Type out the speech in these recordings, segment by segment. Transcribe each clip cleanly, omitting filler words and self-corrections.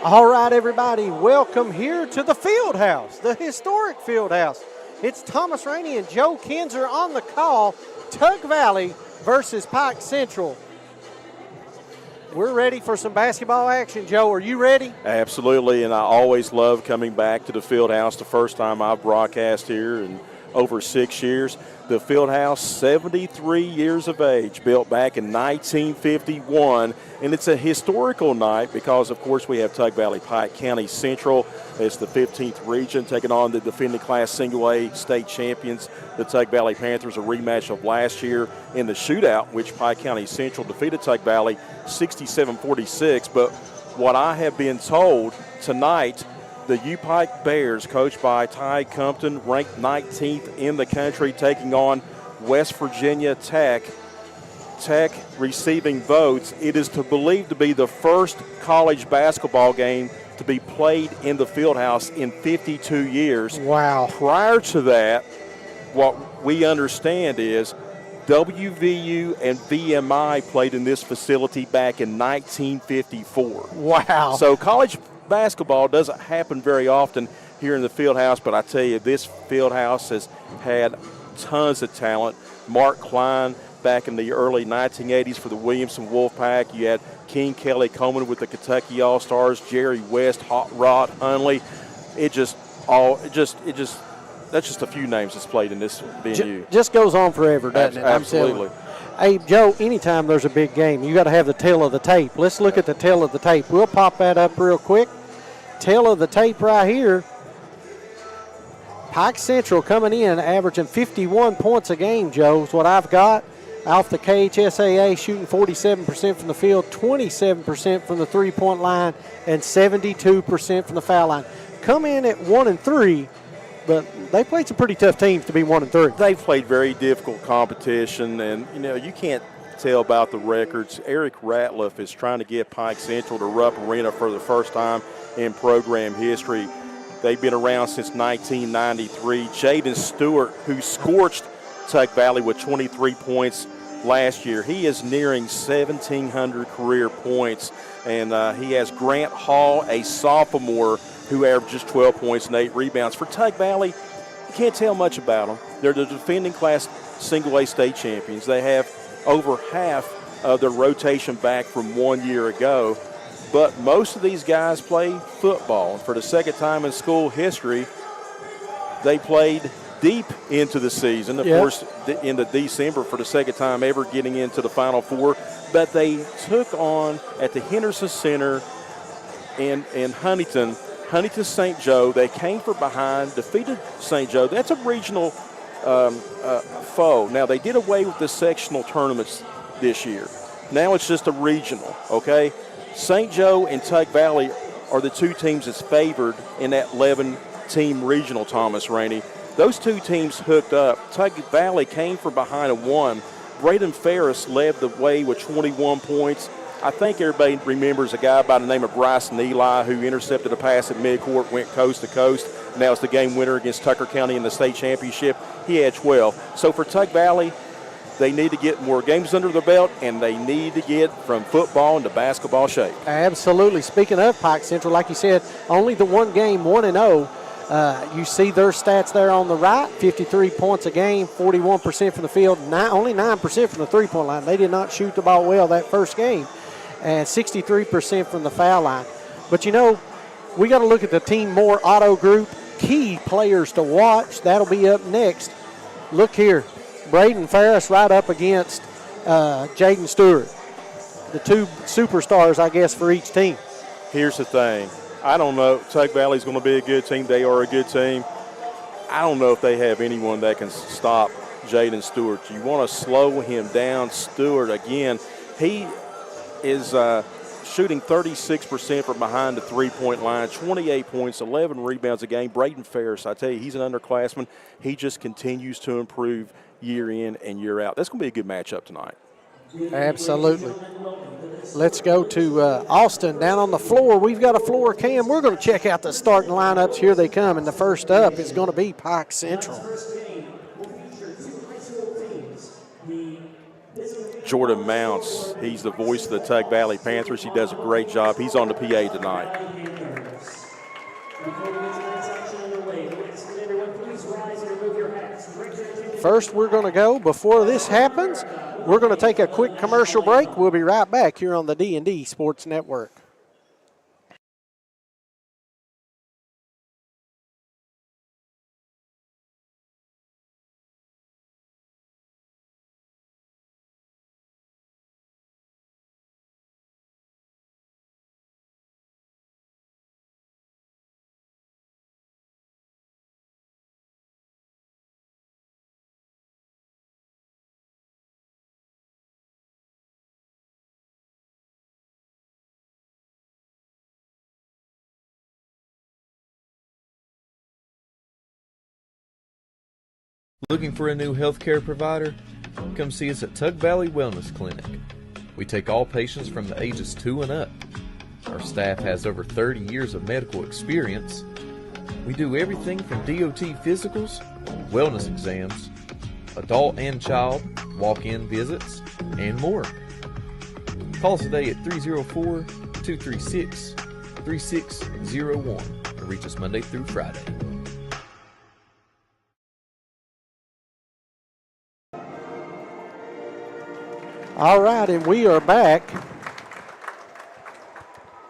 All right, everybody, welcome here to the field house, the historic field house. It's Thomas Rainey and Joe Kinzer on the call. Tug Valley versus Pike Central. We're ready for some basketball action. Joe, are you ready? Absolutely, and I always love coming back to the field house. The first time I've broadcast here in over 6 years. The field house, 73 years of age, built back in 1951. And it's a historical night because, of course, we have Tug Valley Pike County Central. It's the 15th region taking on the defending Class Single A state champions, the Tug Valley Panthers, a rematch of last year in the shootout, which Pike County Central defeated Tug Valley 67-46. But what I have been told tonight, the U-Pike Bears, coached by Ty Compton, ranked 19th in the country, taking on West Virginia Tech. Tech receiving votes. It is believed to be the first college basketball game to be played in the fieldhouse in 52 years. Wow. Prior to that, what we understand is WVU and VMI played in this facility back in 1954. Wow. So college basketball doesn't happen very often here in the field house, but I tell you, this field house has had tons of talent. Mark Klein back in the early 1980s for the Williamson Wolfpack. You had King Kelly Coleman with the Kentucky All-Stars, Jerry West, Hot Rod Hunley. That's just a few names that's played in this venue. Just goes on forever, doesn't it? Absolutely. Hey, Joe, anytime there's a big game, you got to have the tail of the tape. Let's look at the tail of the tape. We'll pop that up real quick. Tail of the tape right here. Pike Central coming in, averaging 51 points a game, Joe, is what I've got. Off the KHSAA, shooting 47% from the field, 27% from the three-point line, and 72% from the foul line. Come in at 1-3. But they played some pretty tough teams to be 1-3. They've played very difficult competition, and, you can't tell about the records. Eric Ratliff is trying to get Pike Central to Rupp Arena for the first time in program history. They've been around since 1993. Jaden Stewart, who scorched Tug Valley with 23 points last year, he is nearing 1,700 career points. And he has Grant Hall, a sophomore, who averages 12 points and 8 rebounds. For Tug Valley, you can't tell much about them. They're the defending Class Single A state champions. They have over half of their rotation back from 1 year ago. But most of these guys play football. And for the second time in school history, they played deep into the season. Of course, into December for the second time ever getting into the Final Four. But they took on, at the Henderson Center in Huntington St. Joe. They came from behind, defeated St. Joe. That's a regional foe. Now, they did away with the sectional tournaments this year. Now it's just a regional, okay? St. Joe and Tug Valley are the two teams that's favored in that 11-team regional, Thomas Rainey. Those two teams hooked up. Tug Valley came from behind and won. Braden Ferris led the way with 21 points. I think everybody remembers a guy by the name of Bryson Eli who intercepted a pass at midcourt, went coast to coast. Now it's the game winner against Tucker County in the state championship. He had 12. So for Tug Valley, they need to get more games under their belt, and they need to get from football into basketball shape. Absolutely. Speaking of Pike Central, like you said, only the one game, 1-0. You see their stats there on the right, 53 points a game, 41% from the field, only 9% from the three-point line. They did not shoot the ball well that first game, and 63% from the foul line. But, we got to look at the Team Moore Auto Group, key players to watch. That'll be up next. Look here, Braden Ferris right up against Jaden Stewart, the two superstars, I guess, for each team. Here's the thing. I don't know. Tug Valley's going to be a good team. They are a good team. I don't know if they have anyone that can stop Jaden Stewart. You want to slow him down. Stewart, again, he is shooting 36% from behind the three-point line, 28 points, 11 rebounds a game. Braden Ferris, I tell you, he's an underclassman. He just continues to improve year in and year out. That's going to be a good matchup tonight. Absolutely. Let's go to Austin down on the floor. We've got a floor cam. We're going to check out the starting lineups. Here they come, and the first up is going to be Pike Central. Jordan Mounts, he's the voice of the Tug Valley Panthers. He does a great job. He's on the PA tonight. First, we're going to go, before this happens, we're going to take a quick commercial break. We'll be right back here on the D&D Sports Network. Looking for a new healthcare provider? Come see us at Tug Valley Wellness Clinic. We take all patients from the ages 2 and up. Our staff has over 30 years of medical experience. We do everything from DOT physicals, wellness exams, adult and child, walk-in visits, and more. Call us today at 304-236-3601 or reach us Monday through Friday. All right, and we are back.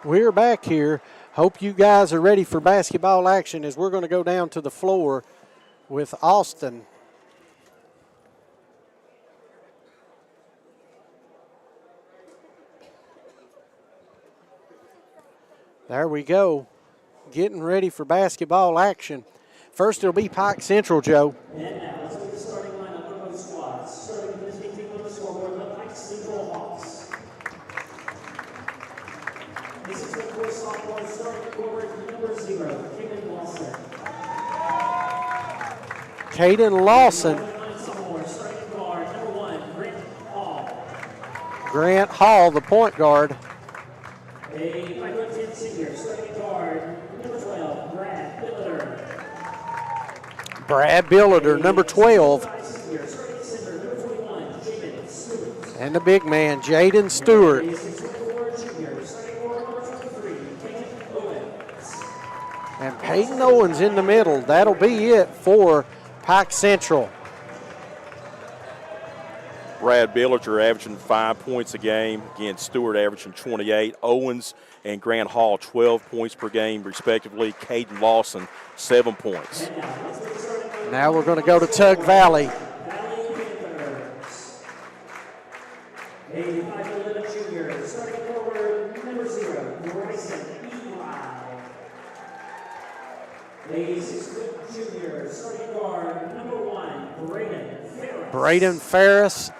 We're back here. Hope you guys are ready for basketball action as we're going to go down to the floor with Austin. There we go. Getting ready for basketball action. First it'll be Pike Central, Joe. And now, let's look at the starting lineup for both squads. Starting with this team on the scoreboard, the Pike Central Hawks. This is the fourth sophomore starting forward, number 0, Caden Lawson. Caden Lawson. Sophomore starting guard, number 1, Grant Hall. Grant Hall, the point guard. A 5'10" senior starting guard, number 12, Brad Billiter. Brad Billiter, number 12. Senior starting center, number 21, Jaden Stewart. And the big man, Jaden Stewart. A 6'4" junior starting guard, number 23, Peyton Owens. And Peyton Owens in the middle. That'll be it for Pike Central. Brad Billiter averaging 5 points a game. Again, Stewart averaging 28. Owens and Grant Hall 12 points per game, respectively. Caden Lawson 7 points. Now we're going to go to Tug Valley. A 5'11" junior, starting forward, number 0, Bryson Eli. A 6' junior, starting guard, number 1, Braden Ferris. Braden Ferris.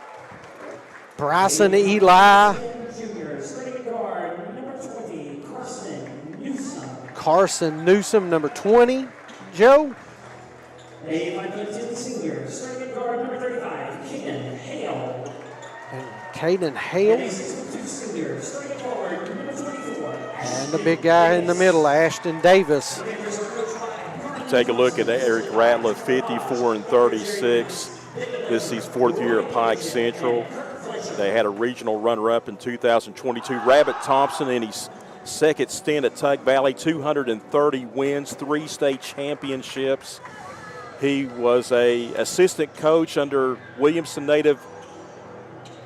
Bryson Eli. Junior, starting guard, number 20, Carson Newsom. Carson Newsom, number 20. Joe? A 5'10" senior, starting guard, number 35, Caden Hale. And Caden A Hale. 6'2" senior, starting forward, number 24. And the big guy in the middle, Ashton Davis. Take a look at Eric Ratliff, 54 and 36. This is his 4th year at Pike Central. They had a regional runner-up in 2022. Rabbit Thompson in his second stint at Tug Valley, 230 wins, 3 state championships. He was a assistant coach under Williamson native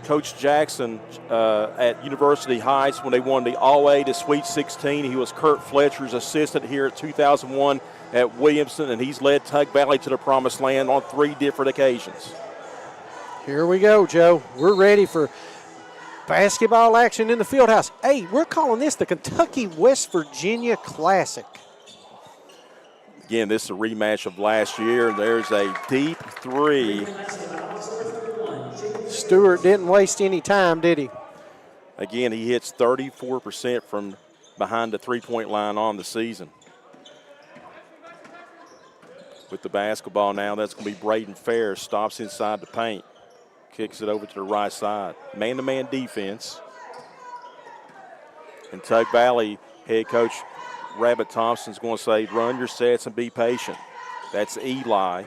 Coach Jackson at University Heights when they won the All-A to Sweet 16. He was Kurt Fletcher's assistant here at 2001 at Williamson, and he's led Tug Valley to the promised land on 3 different occasions. Here we go, Joe. We're ready for basketball action in the field house. Hey, we're calling this the Kentucky-West Virginia Classic. Again, this is a rematch of last year. There's a deep 3. Stewart didn't waste any time, did he? Again, he hits 34% from behind the three-point line on the season. With the basketball now, that's going to be Braden Ferris. Stops inside the paint. Kicks it over to the right side. Man-to-man defense. And Tug Valley head coach Rabbit Thompson's going to say, run your sets and be patient. That's Eli.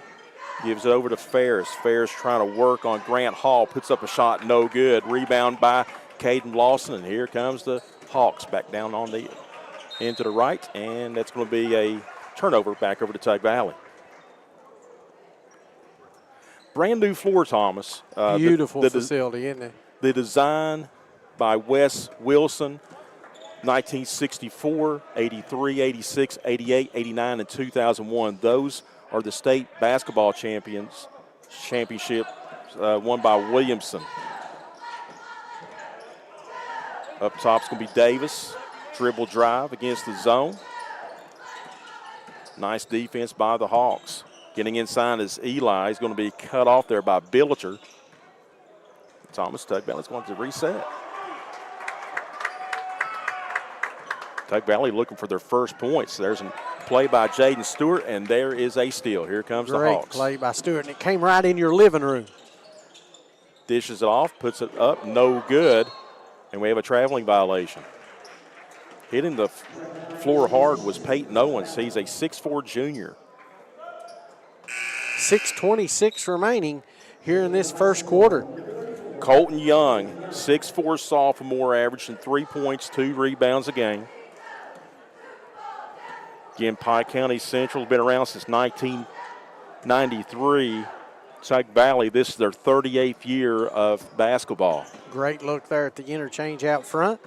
Gives it over to Ferris. Ferris trying to work on Grant Hall. Puts up a shot, no good. Rebound by Caden Lawson. And here comes the Hawks back down on the end to the right. And that's going to be a turnover back over to Tug Valley. Brand new floor, Thomas. Beautiful facility, isn't it? The design by Wes Wilson, 1964, 83, 86, 88, 89, and 2001. Those are the state basketball championship won by Williamson. Up top's going to be Davis. Dribble drive against the zone. Nice defense by the Hawks. Getting inside is Eli. He's going to be cut off there by Billiter. Thomas, Tug Valley's going to reset. Tug Valley looking for their first points. There's a play by Jaden Stewart, and there is a steal. Here comes the Hawks. Great play by Stewart, and it came right in your living room. Dishes it off, puts it up, no good, and we have a traveling violation. Hitting the floor hard was Peyton Owens. He's a 6'4 junior. 6:26 remaining here in this first quarter. Colton Young, 6'4 sophomore, averaging 3 points, 2 rebounds a game. Again, Pike County Central has been around since 1993. Tug Valley, this is their 38th year of basketball. Great look there at the interchange out front.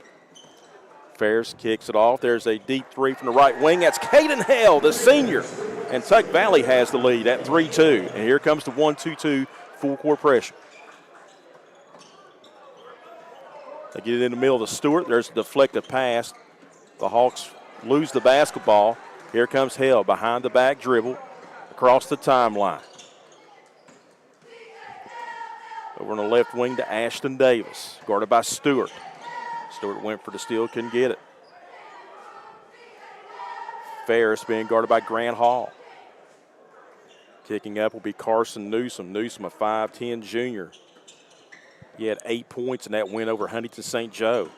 Ferris kicks it off. There's a deep three from the right wing. That's Caden Hale, the senior. And Tug Valley has the lead at 3-2. And here comes the 1-2-2 full court pressure. They get it in the middle to Stewart. There's a deflected pass. The Hawks lose the basketball. Here comes Hale behind the back dribble across the timeline. Over on the left wing to Ashton Davis, guarded by Stewart. Stewart went for the steal, couldn't get it. Ferris being guarded by Grant Hall. Kicking up will be Carson Newsom. Newsom, a 5'10 junior. He had 8 points in that win over Huntington St. Joe.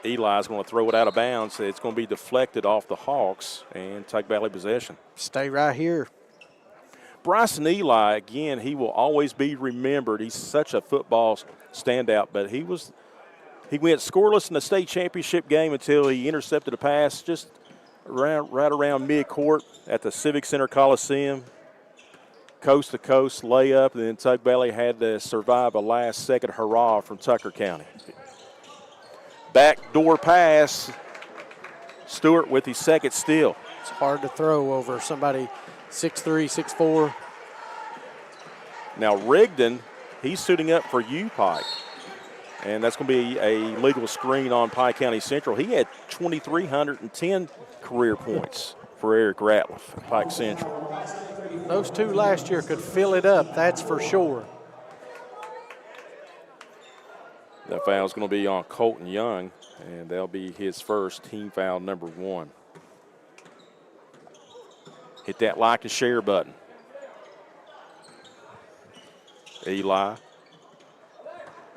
Eli's going to throw it out of bounds. It's going to be deflected off the Hawks and Tug Valley possession. Stay right here. Bryson Eli, again, he will always be remembered. He's such a football standout, but he went scoreless in the state championship game until he intercepted a pass just right around midcourt at the Civic Center Coliseum. Coast to coast layup, and then Tug Valley had to survive a last-second hurrah from Tucker County. Backdoor pass. Stewart with his second steal. It's hard to throw over somebody 6'3", 6'4". Now Rigdon, he's suiting up for you, Pike. And that's going to be a legal screen on Pike County Central. He had 2,310 career points for Eric Ratliff at Pike Central. Those two last year could fill it up, that's for sure. That foul's going to be on Colton Young, and that'll be his first, team foul number 1. Hit that like and share button. Eli.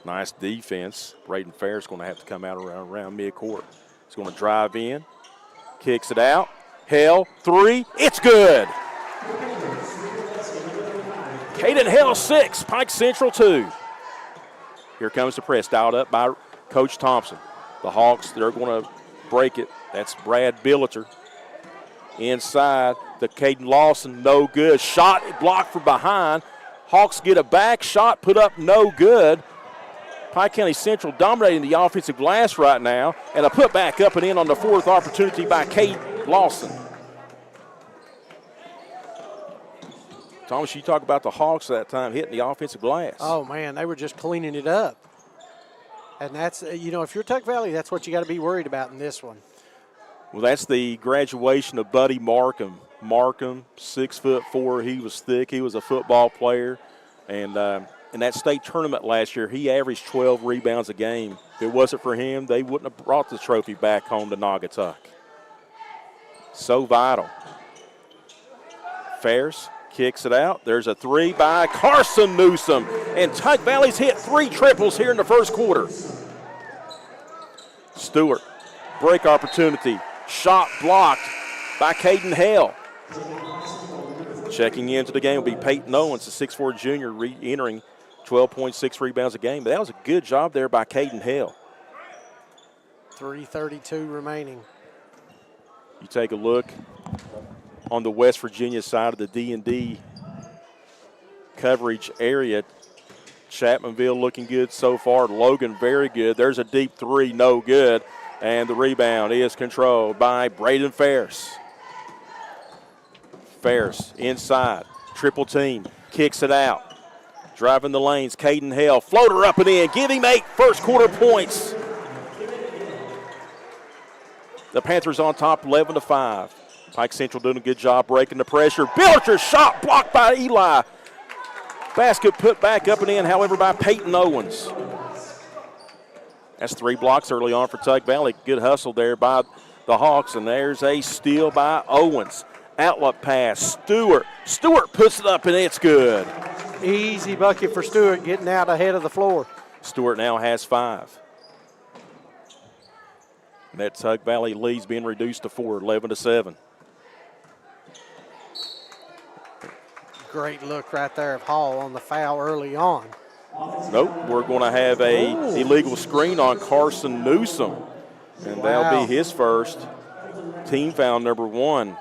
Nice defense. Braden Fair's going to have to come out around midcourt. He's going to drive in. Kicks it out. Hale, 3. It's good. Caden Hale, 6. Pike Central, 2. Here comes the press, dialed up by Coach Thompson. The Hawks, they're going to break it. That's Brad Billiter. Inside, the Caden Lawson, no good. Shot blocked from behind. Hawks get a back shot, put up no good. Pike County Central dominating the offensive glass right now, and a putback up and in on the fourth opportunity by Caden Lawson. Thomas, you talk about the Hawks that time hitting the offensive glass. Oh, man, they were just cleaning it up. And that's, if you're Tuck Valley, that's what you got to be worried about in this one. Well, that's the graduation of Buddy Markham. Markham, 6'4". He was thick. He was a football player. And in that state tournament last year, he averaged 12 rebounds a game. If it wasn't for him, they wouldn't have brought the trophy back home to Naugatuck. So vital. Ferris kicks it out. There's a 3 by Carson Newsom. And Tug Valley's hit 3 triples here in the first quarter. Stewart, break opportunity. Shot blocked by Caden Hale. Checking into the game will be Peyton Owens, a 6'4 junior, re-entering 12.6 rebounds a game. But that was a good job there by Caden Hale. 3:32 remaining. You take a look on the West Virginia side of the D&D coverage area. Chapmanville looking good so far. Logan very good. There's a deep three, no good. And the rebound is controlled by Braden Ferris. Ferris inside, triple team, kicks it out. Driving the lanes, Caden Hale, floater up and in, give him 8 first quarter points. The Panthers on top, 11-5. Pike Central doing a good job breaking the pressure. Bilger's shot blocked by Eli. Basket put back up and in, however, by Peyton Owens. That's 3 blocks early on for Tug Valley. Good hustle there by the Hawks, and there's a steal by Owens. Outlet pass, Stewart. Stewart puts it up, and it's good. Easy bucket for Stewart, getting out ahead of the floor. Stewart now has 5. And that Tug Valley lead's being reduced to 4, 11-7. Great look right there of Hall on the foul early on. Nope, we're going to have a illegal screen on Carson Newsom, and that'll be his first. Team foul number 1.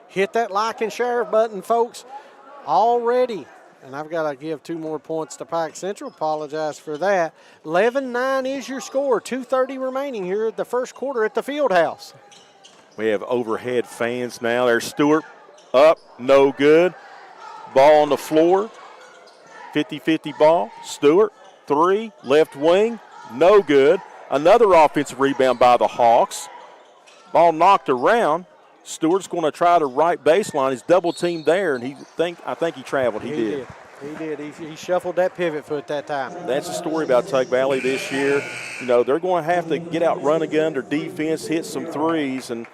Hit that like and share button, folks, already. And I've got to give 2 more points to Pike Central. Apologize for that. 11-9 is your score. 2:30 remaining here at the first quarter at the Fieldhouse. We have overhead fans now. There's Stewart up, no good. Ball on the floor. 50-50 ball. Stewart, 3, left wing, no good. Another offensive rebound by the Hawks. Ball knocked around. Stewart's going to try the right baseline. He's double teamed there, and I think he traveled. He did. He did. He shuffled that pivot foot that time. That's the story about Tug Valley this year. You know, they're going to have to get out, run a gun, their defense, hit some threes, and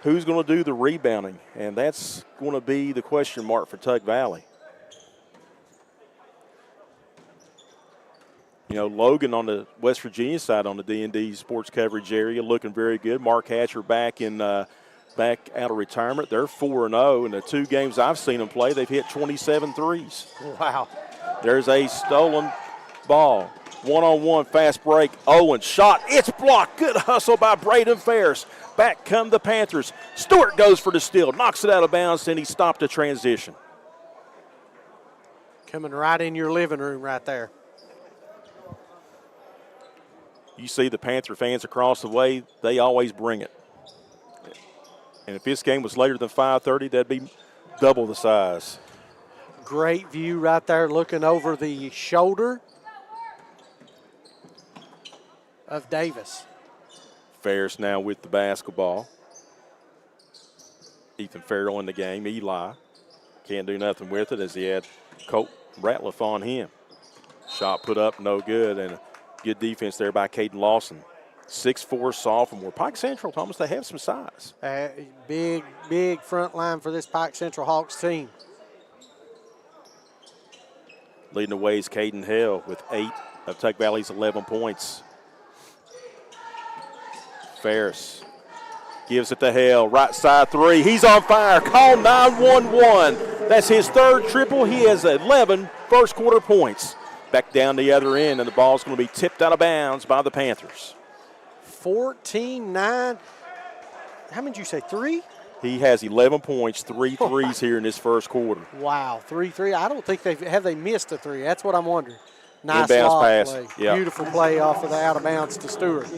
who's going to do the rebounding? And that's going to be the question mark for Tug Valley. You know, Logan on the West Virginia side on the D&D Sports coverage area looking very good. Mark Hatcher back out of retirement. They're 4-0. In the 2 games I've seen them play, they've hit 27 threes. Wow. There's a stolen ball. One-on-one fast break. Owens shot. It's blocked. Good hustle by Braden Ferris. Back come the Panthers. Stewart goes for the steal. Knocks it out of bounds, and he stopped the transition. Coming right in your living room right there. You see the Panther fans across the way, they always bring it. And if this game was later than 5:30, that'd be double the size. Great view right there looking over the shoulder of Davis. Ferris now with the basketball. Ethan Farrell in the game. Eli can't do nothing with it as he had Colt Ratliff on him. Shot put up, no good, and good defense there by Caden Lawson. 6'4" sophomore. Pike Central, Thomas, they have some size. Big front line for this Pike Central Hawks team. Leading the way is Caden Hale with 8 of Tug Valley's 11 points. Ferris gives it to Hale. Right side 3. He's on fire. Call 911. That's his 3rd triple. He has 11 first quarter points. Back down the other end, and the ball's going to be tipped out of bounds by the Panthers. 14-9. How many did you say, 3? He has 11 points, 3 threes here in this first quarter. Wow, 3-3. I don't think they missed a 3. That's what I'm wondering. Nice inbounds pass. play. Yep. Beautiful play off of the out of bounds to Stewart.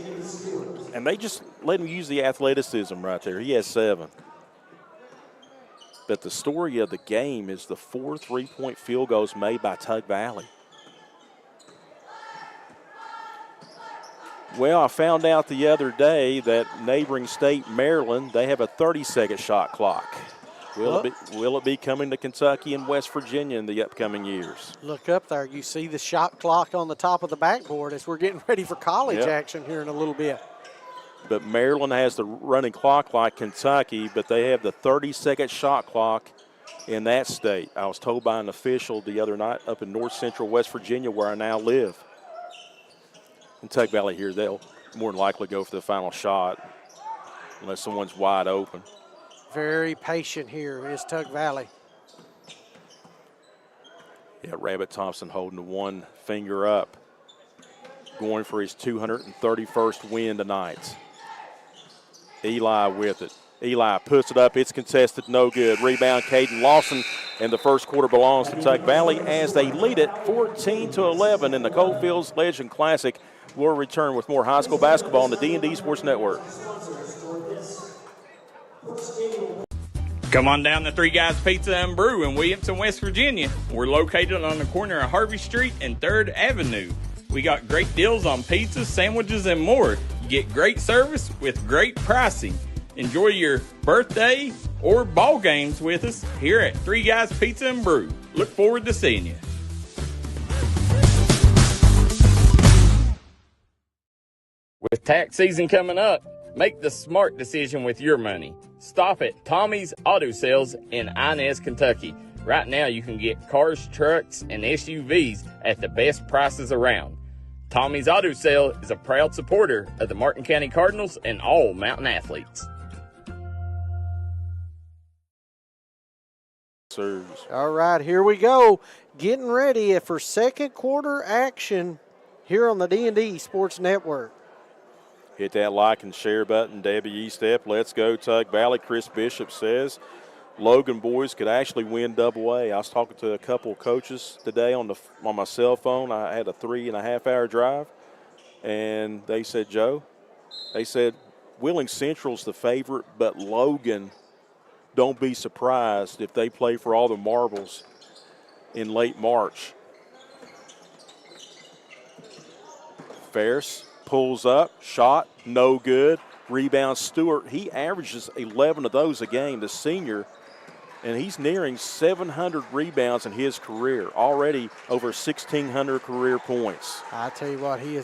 And they just let him use the athleticism right there. He has 7. But the story of the game is the 4 3-point field goals made by Tug Valley. Well, I found out the other day that neighboring state, Maryland, they have a 30-second shot clock. Will it be coming to Kentucky and West Virginia in the upcoming years? Look up there. You see the shot clock on the top of the backboard as we're getting ready for college action here in a little bit. But Maryland has the running clock like Kentucky, but they have the 30-second shot clock in that state. I was told by an official the other night up in north central West Virginia where I now live. In Tug Valley here, they'll more than likely go for the final shot unless someone's wide open. Very patient here is Tug Valley. Yeah, Rabbit Thompson holding the one finger up, going for his 231st win tonight. Eli with it. Eli puts it up. It's contested. No good. Rebound, Caden Lawson. And the first quarter belongs to Tug Valley as they lead it 14-11 in the Coalfield Legend Classic. We'll return with more high school basketball on the D&D Sports Network. Come on down to Three Guys Pizza and Brew in Williamson, West Virginia. We're located on the corner of Harvey Street and 3rd Avenue. We got great deals on pizzas, sandwiches, and more. You get great service with great pricing. Enjoy your birthday or ball games with us here at Three Guys Pizza and Brew. Look forward to seeing you. With tax season coming up, make the smart decision with your money. Stop at Tommy's Auto Sales in Inez, Kentucky. Right now you can get cars, trucks, and SUVs at the best prices around. Tommy's Auto Sale is a proud supporter of the Martin County Cardinals and all Mountain athletes. All right, here we go. Getting ready for second quarter action here on the D&D Sports Network. Hit that like and share button, Debbie Estep. Let's go Tug Valley. Chris Bishop says Logan boys could actually win double-A. I was talking to a couple of coaches today on my cell phone. I had a 3.5-hour drive, and they said, Joe, they said Wheeling Central's the favorite, but Logan, don't be surprised if they play for all the marbles in late March. Ferris pulls up, shot, no good. Rebound, Stewart. He averages 11 of those a game, the senior, and he's nearing 700 rebounds in his career. Already over 1,600 career points. I tell you what, he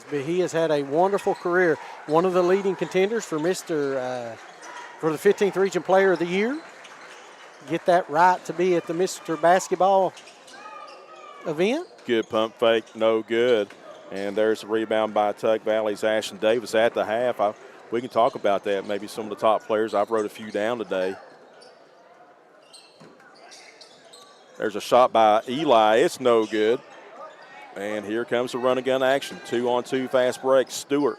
has had a wonderful career. One of the leading contenders for for the 15th Region Player of the Year. Get that right to be at the Mr. Basketball event. Good pump fake, no good. And there's a rebound by Tug Valley's Ashton Davis at the half. We can talk about that, maybe some of the top players. I've wrote a few down today. There's a shot by Eli. It's no good. And here comes the run and gun action. 2-on-2 fast break. Stewart.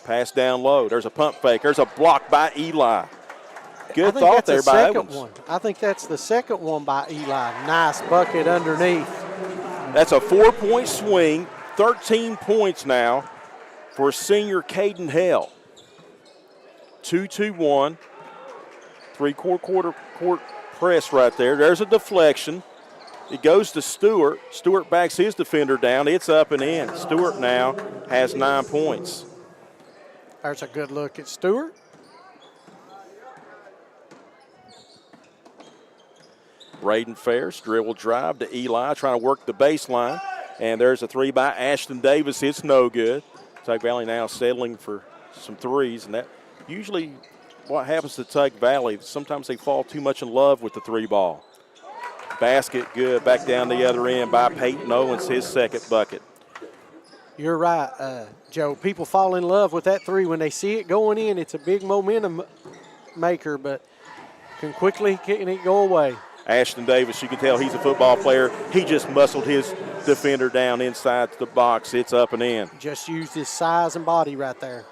Pass down low. There's a pump fake. There's a block by Eli. Good thought there by Evans. I think that's the second one by Eli. Nice bucket underneath. That's a 4-point swing. 13 points now for senior Caden Hale. 2-2-1. Three-quarter court press right there. There's a deflection. It goes to Stewart. Stewart backs his defender down. It's up and in. Stewart now has 9 points. There's a good look at Stewart. Braden Ferris, dribble drive to Eli, trying to work the baseline. And there's a three by Ashton Davis. It's no good. Tug Valley now settling for some threes. And that usually what happens to Tug Valley, sometimes they fall too much in love with the three ball. Basket good. Back down the other end by Peyton Owens, his second bucket. You're right, Joe. People fall in love with that three when they see it going in. It's a big momentum maker, but can it go away. Ashton Davis, you can tell he's a football player. He just muscled his defender down inside the box. It's up and in. Just used his size and body right there.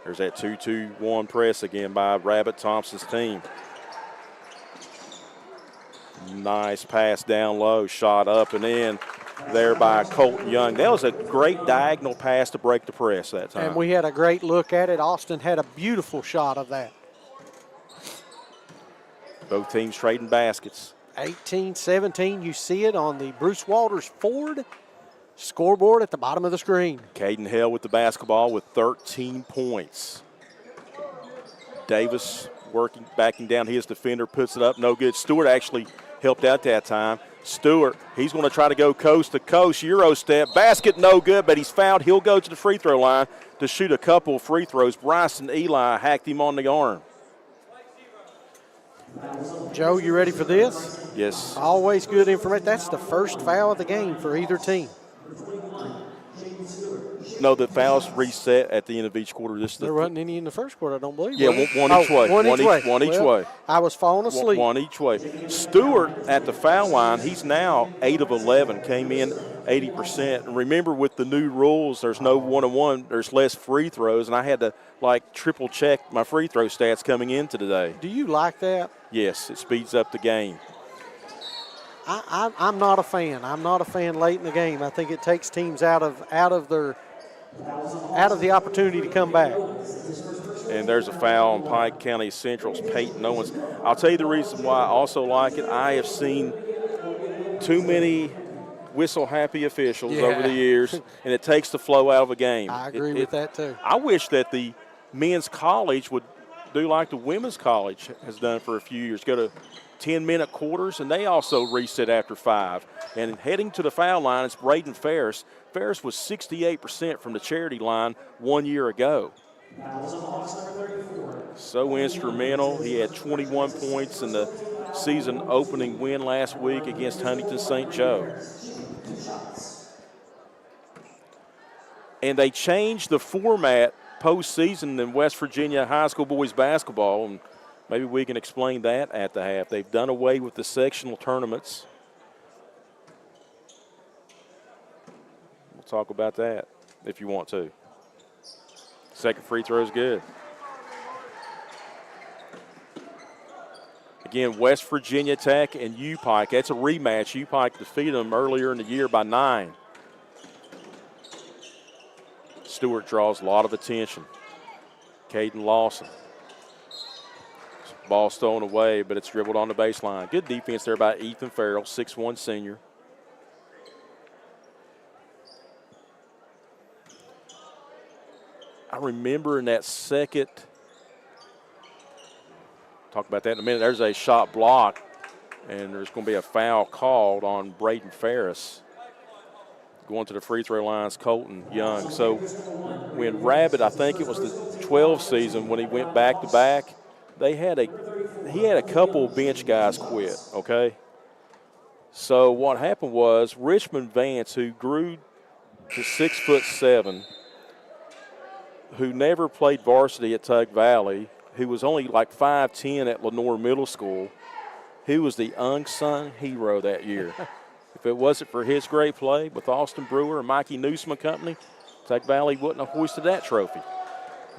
There's that 2-2-1 press again by Rabbit Thompson's team. Nice pass down low, shot up and in there by Colton Young. That was a great diagonal pass to break the press that time. And we had a great look at it. Austin had a beautiful shot of that. Both teams trading baskets. 18-17, you see it on the Bruce Walters Ford scoreboard at the bottom of the screen. Caden Hale with the basketball with 13 points. Davis backing down his defender, puts it up, no good. Stewart actually helped out that time. Stewart, he's going to try to go coast to coast, Euro step, basket no good, but he's fouled. He'll go to the free throw line to shoot a couple of free throws. Bryson Eli hacked him on the arm. Joe, you ready for this? Yes. Always good information. That's the first foul of the game for either team. No, the fouls reset at the end of each quarter. There wasn't any in the first quarter, I don't believe. Yeah, one each way. One each way. I was falling asleep. One each way. Stewart at the foul line, he's now 8 of 11, came in 80%. And remember, with the new rules, there's no one-on-one, there's less free throws, and I had to, triple check my free throw stats coming into today. Do you like that? Yes, it speeds up the game. I'm not a fan. I'm not a fan late in the game. I think it takes teams out of the opportunity to come back. And there's a foul on Pike County Central's Peyton Owens. I'll tell you the reason why I also like it. I have seen too many whistle-happy officials over the years, and it takes the flow out of a game. I agree with that, too. I wish that the men's college would do like the women's college has done for a few years, go to 10-minute quarters, and they also reset after 5. And heading to the foul line is Braden Ferris. Ferris was 68% from the charity line 1 year ago. So instrumental. He had 21 points in the season opening win last week against Huntington St. Joe. And they changed the format postseason in West Virginia high school boys basketball, and maybe we can explain that at the half. They've done away with the sectional tournaments. We'll talk about that if you want to. Second free throw is good. Again, West Virginia Tech and Pike. That's a rematch. Pike defeated them earlier in the year by 9. Stewart draws a lot of attention. Caden Lawson. Ball stolen away, but it's dribbled on the baseline. Good defense there by Ethan Farrell, 6'1" senior. I remember in that second, talk about that in a minute, there's a shot block, and there's going to be a foul called on Braden Ferris. Going to the free throw lines, Colton Young. So when Rabbit, I think it was the 12 season when he went back-to-back, he had a couple bench guys quit, okay? So what happened was Richmond Vance, who grew to 6'7", who never played varsity at Tug Valley, who was only like 5'10" at Lenore Middle School, he was the unsung hero that year. If it wasn't for his great play with Austin Brewer and Mikey Newsom and company, Tug Valley wouldn't have hoisted that trophy.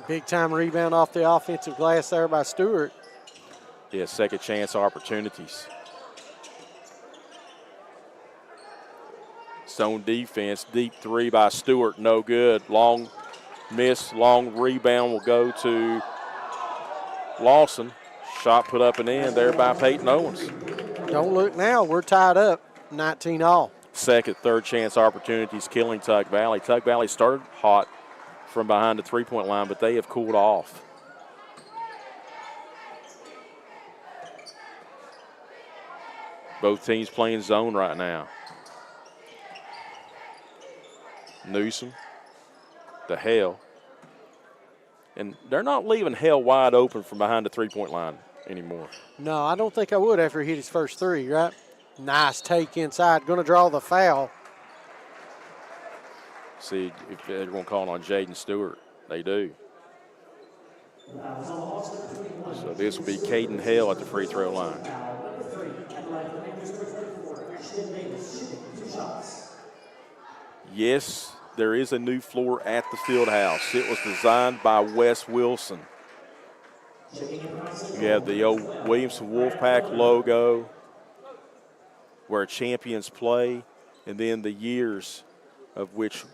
Big-time rebound off the offensive glass there by Stewart. Yeah, second chance opportunities. Zone defense, deep three by Stewart, no good. Long miss, long rebound will go to Lawson. Shot put up and in there by Peyton Owens. Don't look now, we're tied up, 19 all. Second, third chance opportunities killing Tug Valley. Tug Valley started hot from behind the three-point line, but they have cooled off. Both teams playing zone right now. Newsom, the Hale. And they're not leaving Hale wide open from behind the three-point line anymore. No, I don't think I would after he hit his first three, right? Nice take inside. Going to draw the foul. See if they're going to call on Jaden Stewart. They do. So this will be Caden Hale at the free throw line. Yes, there is a new floor at the field house. It was designed by Wes Wilson. You have the old Williamson Wolfpack logo where champions play, and then the years of which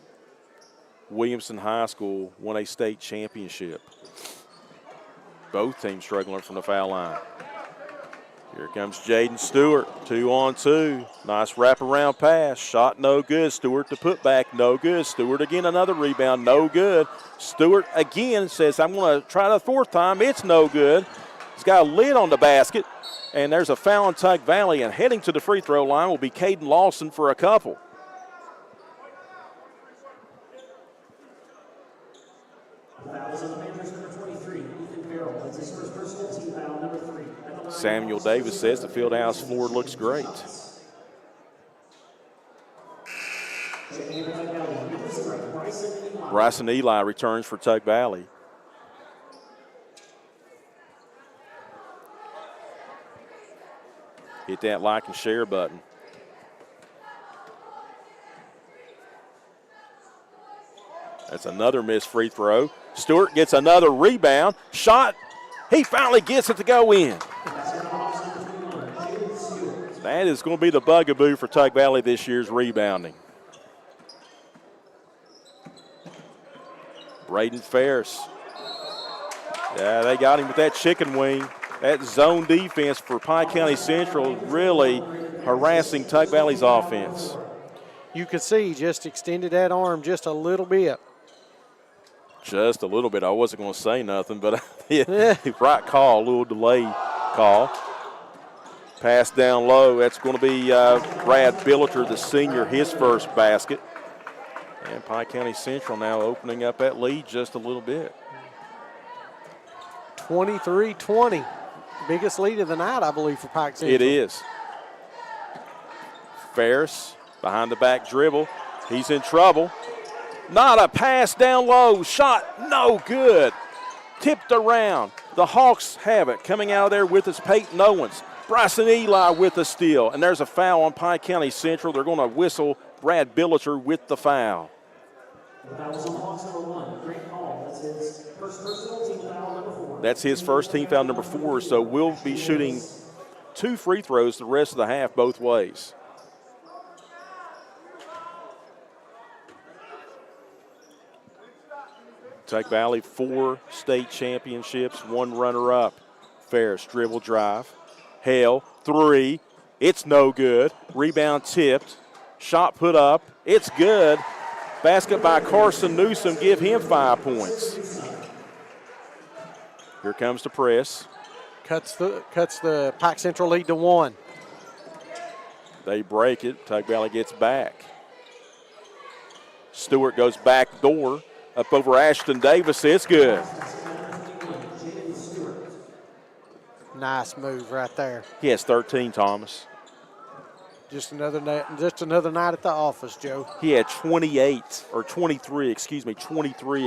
Williamson High School won a state championship. Both teams struggling from the foul line. Here comes Jaden Stewart, 2-on-2. Nice wraparound pass. Shot no good. Stewart to put back, no good. Stewart again, another rebound, no good. Stewart again says, I'm going to try the fourth time. It's no good. He's got a lid on the basket. And there's a foul on Tug Valley. And heading to the free throw line will be Caden Lawson for a couple. Samuel Davis says the field house floor looks great. Bryson Eli returns for Tug Valley. Hit that like and share button. That's another missed free throw. Stewart gets another rebound. Shot. He finally gets it to go in. That is going to be the bugaboo for Tug Valley this year's rebounding. Braden Ferris. Yeah, they got him with that chicken wing. That zone defense for Pike County Central really harassing Tug Valley's offense. You could see just extended that arm just a little bit. Just a little bit. I wasn't going to say nothing, but right call, a little delay call. Pass down low. That's going to be Brad Billiter, the senior, his first basket. And Pike County Central now opening up that lead just a little bit. 23-20. Biggest lead of the night, I believe, for Pike Central. It is. Ferris behind the back dribble. He's in trouble. Not a pass down low. Shot no good. Tipped around. The Hawks have it. Coming out of there with us, Peyton Owens. Bryson Eli with the steal. And there's a foul on Pike County Central. They're going to whistle Brad Billiter with the foul. That was on Hawks number 1. Great call. That's his first personal team foul number 4. That's his first team foul number 4. So we'll be shooting 2 free throws the rest of the half both ways. Tug Valley 4 state championships, 1 runner-up. Ferris dribble drive. Hale 3. It's no good. Rebound tipped. Shot put up. It's good. Basket by Carson Newsom. Give him 5 points. Here comes the press. Cuts the Pike Central lead to 1. They break it. Tug Valley gets back. Stewart goes back door. Up over Ashton Davis. It's good. Nice move right there. He has 13, Thomas. Just another night at the office, Joe. He had 23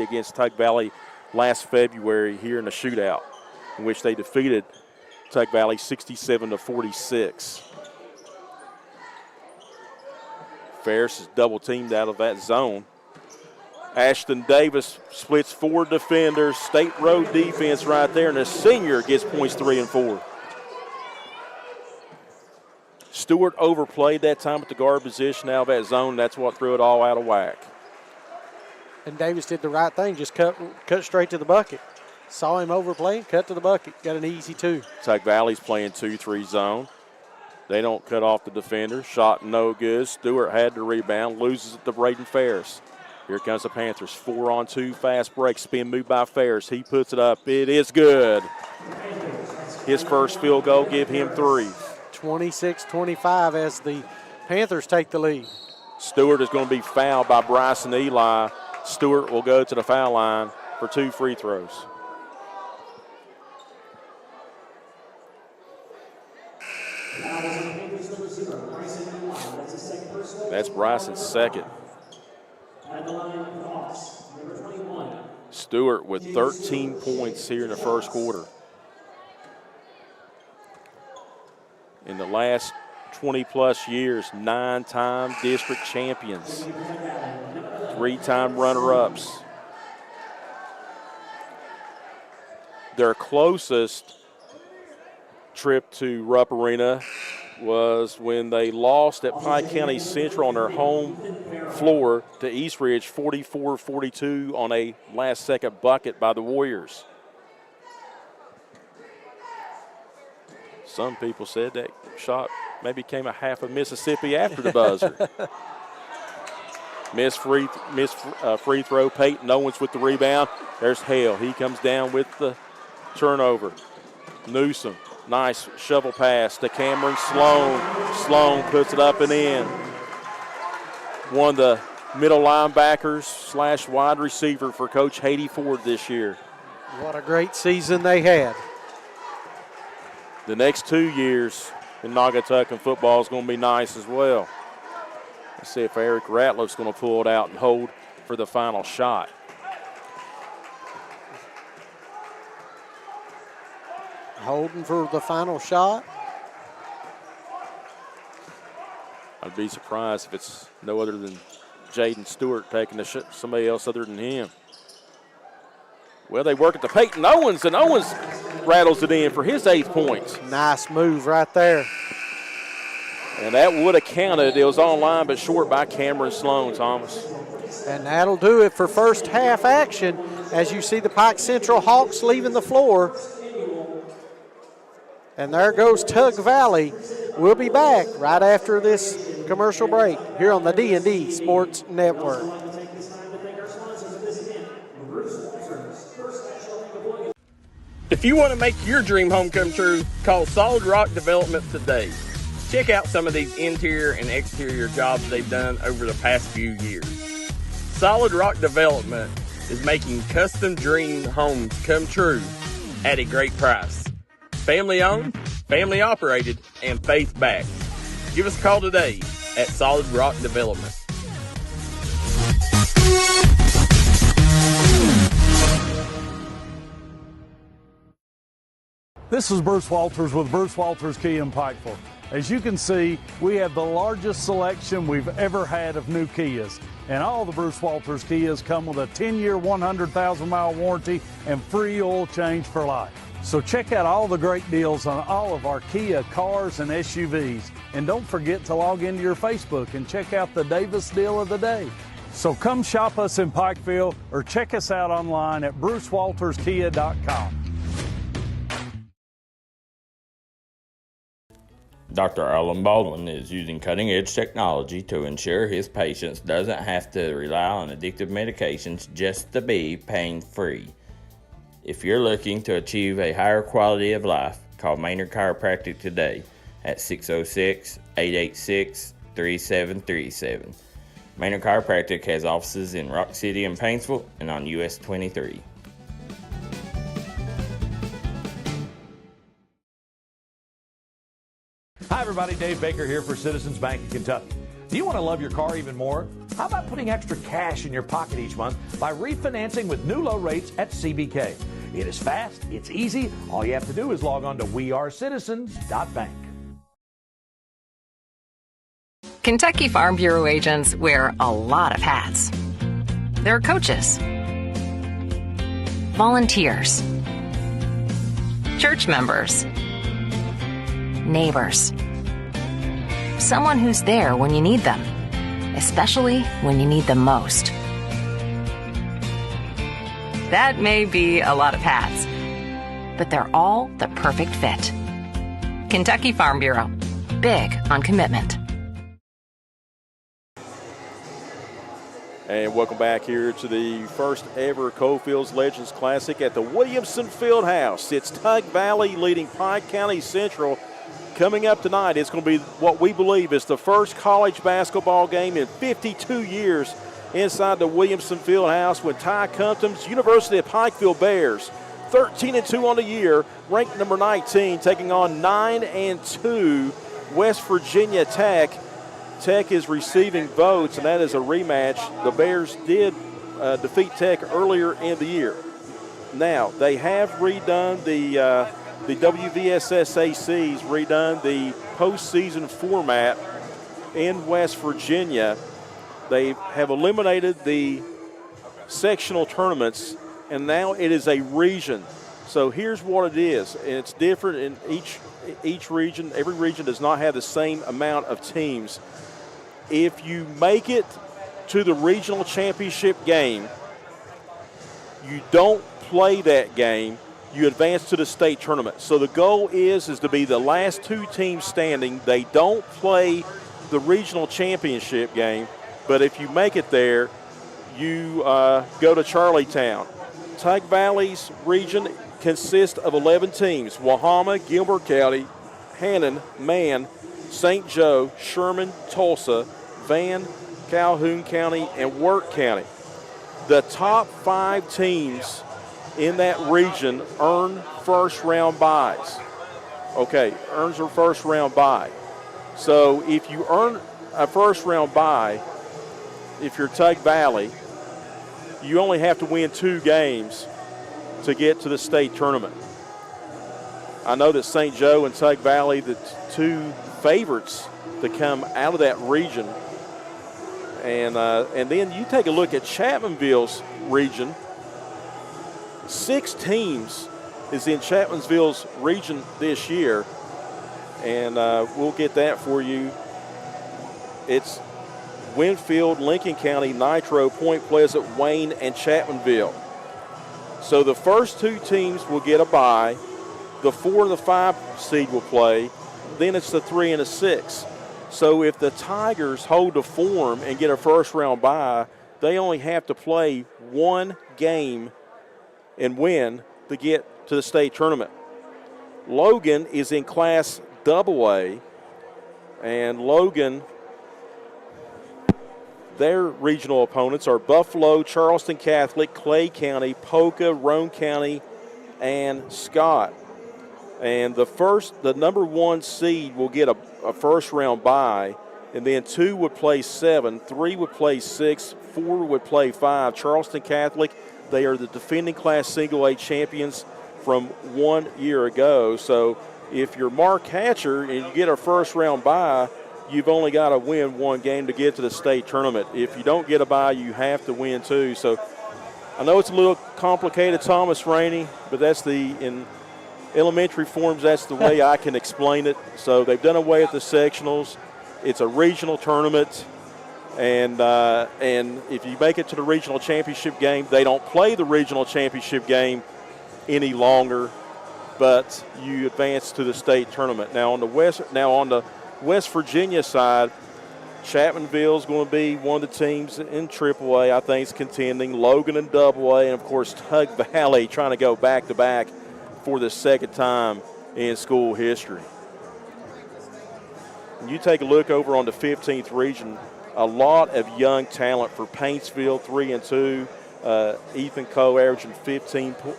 against Tug Valley last February here in the shootout, in which they defeated Tug Valley 67-46. Ferris is double teamed out of that zone. Ashton Davis splits 4 defenders, state road defense right there, and the senior gets points 3 and 4. Stewart overplayed that time at the guard position out of that zone. That's what threw it all out of whack. And Davis did the right thing, just cut straight to the bucket. Saw him overplay, cut to the bucket, got an easy 2. Tug Valley's playing 2-3 zone. They don't cut off the defender. Shot no good. Stewart had the rebound, loses it to Braden Ferris. Here comes the Panthers. 4-on-2 fast break. Spin move by Ferris. He puts it up. It is good. His first field goal, give him 3. 26-25 as the Panthers take the lead. Stewart is going to be fouled by Bryson Eli. Stewart will go to the foul line for 2 free throws. That's Bryson's second. Stewart with 13 points here in the first quarter. In the last 20-plus years, 9-time district champions, 3-time runner-ups. Their closest trip to Rupp Arena was when they lost at Pike County Central on their home floor to East Ridge 44-42 on a last-second bucket by the Warriors. Some people said that shot maybe came a half of Mississippi after the buzzer. Miss free throw. Peyton Owens with the rebound. There's Hale. He comes down with the turnover. Newsom. Nice shovel pass to Cameron Sloan. Sloan puts it up and in. One of the middle linebackers / wide receiver for Coach Haiti Ford this year. What a great season they had. The next 2 years in Naugatuck football is going to be nice as well. Let's see if Eric Ratliff's going to pull it out and hold for the final shot. Holding for the final shot. I'd be surprised if it's no other than Jaden Stewart taking the shot, somebody else other than him. Well, they work at the Peyton Owens, and Owens rattles it in for his 8th points. Nice move right there. And that would have counted. It was on line but short by Cameron Sloan, Thomas. And that'll do it for first half action as you see the Pike Central Hawks leaving the floor. And there goes Tug Valley. We'll be back right after this commercial break here on the D&D Sports Network. If you want to make your dream home come true, call Solid Rock Development today. Check out some of these interior and exterior jobs they've done over the past few years. Solid Rock Development is making custom dream homes come true at a great price. Family owned, family operated, and faith backed. Give us a call today at Solid Rock Development. This is Bruce Walters with Bruce Walters Kia in Pikeville. As you can see, we have the largest selection we've ever had of new Kias. And all the Bruce Walters Kias come with a 10-year, 100,000-mile warranty and free oil change for life. So check out all the great deals on all of our Kia cars and SUVs. And don't forget to log into your Facebook and check out the Davis deal of the day. So come shop us in Pikeville or check us out online at brucewalterskia.com. Dr. Alan Baldwin is using cutting-edge technology to ensure his patients doesn't have to rely on addictive medications just to be pain-free. If you're looking to achieve a higher quality of life, call Maynard Chiropractic today at 606-886-3737. Maynard Chiropractic has offices in Rock City and Paintsville and on US 23. Hi everybody, Dave Baker here for Citizens Bank of Kentucky. Do you want to love your car even more? How about putting extra cash in your pocket each month by refinancing with new low rates at CBK? It is fast, it's easy. All you have to do is log on to wearecitizens.bank. Kentucky Farm Bureau agents wear a lot of hats. They're coaches, volunteers, church members, neighbors, someone who's there when you need them, especially when you need them most. That may be a lot of hats, but they're all the perfect fit. Kentucky Farm Bureau, big on commitment. And welcome back here to the first ever Coalfields Legends Classic at the Williamson Fieldhouse. It's Tug Valley leading Pike County Central. Coming up tonight, it's going to be what we believe is the first college basketball game in 52 years inside the Williamson Fieldhouse when Ty Compton's University of Pikeville Bears, 13-2 on the year, ranked number 19, taking on 9-2 West Virginia Tech. Tech is receiving votes, and that is a rematch. The Bears did defeat Tech earlier in the year. Now, they have redone the WVSSAC's redone the postseason format in West Virginia. They have eliminated the sectional tournaments, and now it is a region. So here's what it is, and it's different in each region. Every region does not have the same amount of teams. If you make it to the regional championship game, you don't play that game, you advance to the state tournament. So the goal is to be the last two teams standing. They don't play the regional championship game, but if you make it there, you go to Charlietown. Tug Valley's region consists of 11 teams: Wahama, Gilbert County, Hannon, Man, St. Joe, Sherman, Tulsa, Van, Calhoun County, and Wirt County. The top 5 teams in that region earn first-round byes. Okay, earns their first-round bye. So if you a first-round bye, if you're Tug Valley, you only have to win 2 games to get to the state tournament. I know that St. Joe and Tug Valley, the 2 favorites to come out of that region. And then you take a look at Chapmanville's region. 6 teams is in Chapmanville's region this year, and we'll get that for you. It's Winfield, Lincoln County, Nitro, Point Pleasant, Wayne, and Chapmanville. So the first 2 teams will get a bye. The 4 and the 5 seed will play. Then it's the 3 and the 6. So if the Tigers hold the form and get a first-round bye, they only have to play 1 game and win to get to the state tournament. Logan is in Class AA, and Logan, their regional opponents are Buffalo, Charleston Catholic, Clay County, Polka, Roane County, and Scott. And the number 1 seed will get a first-round bye, and then 2 would play 7, 3 would play 6, 4 would play 5. Charleston Catholic, they are the defending Class Single A champions from 1 year ago. So if you're Mark Hatcher and you get a first-round bye, you've only got to win 1 game to get to the state tournament. If you don't get a bye, you have to win 2. So I know it's a little complicated, Thomas Rainey, but that's in elementary forms, that's the way I can explain it. So they've done away with the sectionals. It's a regional tournament, and if you make it to the regional championship game, they don't play the regional championship game any longer, but you advance to the state tournament. Now on the West Virginia side, Chapmanville is going to be one of the teams in AAA, I think, is contending. Logan in AA, and of course Tug Valley trying to go back-to-back for the second time in school history. When you take a look over on the 15th region, a lot of young talent for Paintsville, 3-2. Ethan Coe averaging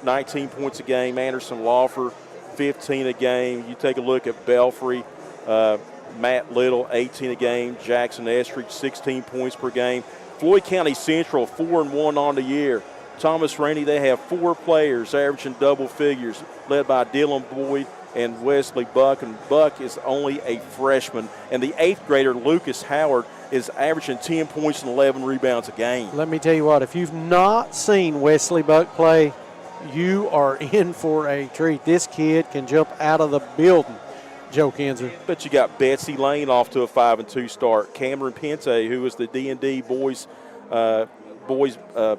19 points a game. Anderson Lawfer, 15 a game. You take a look at Belfry, Matt Little, 18 a game. Jackson Estridge, 16 points per game. Floyd County Central, 4-1 on the year. Thomas Rainey, they have 4 players averaging double figures, led by Dylan Boyd and Wesley Buck. And Buck is only a freshman. And the 8th grader, Lucas Howard, is averaging 10 points and 11 rebounds a game. Let me tell you what, if you've not seen Wesley Buck play, you are in for a treat. This kid can jump out of the building, Joe Kinzer. But you got Betsy Lane off to a 5-2 start. Cameron Pente, who is the D&D boys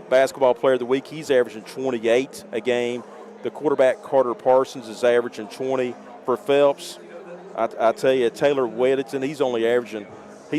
basketball player of the week, he's averaging 28 a game. The quarterback, Carter Parsons, is averaging 20. For Phelps, I tell you, Taylor Weddington, he's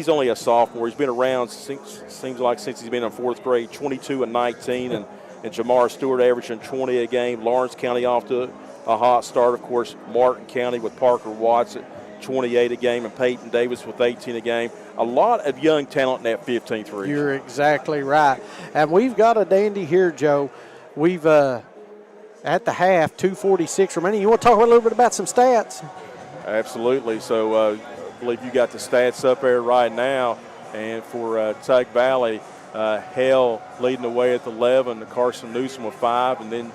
only a sophomore. He's been around, seems like since he's been in 4th grade, 22 and 19. And Jamar Stewart averaging 20 a game. Lawrence County off to a hot start. Of course, Martin County with Parker Watts at 28 a game, and Peyton Davis with 18 a game. A lot of young talent in that 15th region. You're exactly right. And we've got a dandy here, Joe. We've, at the half, 2:46 remaining. You want to talk a little bit about some stats? Absolutely. So I believe you got the stats up there right now. And for Tug Valley, Hale leading the way at 11, Carson Newsom with 5, and then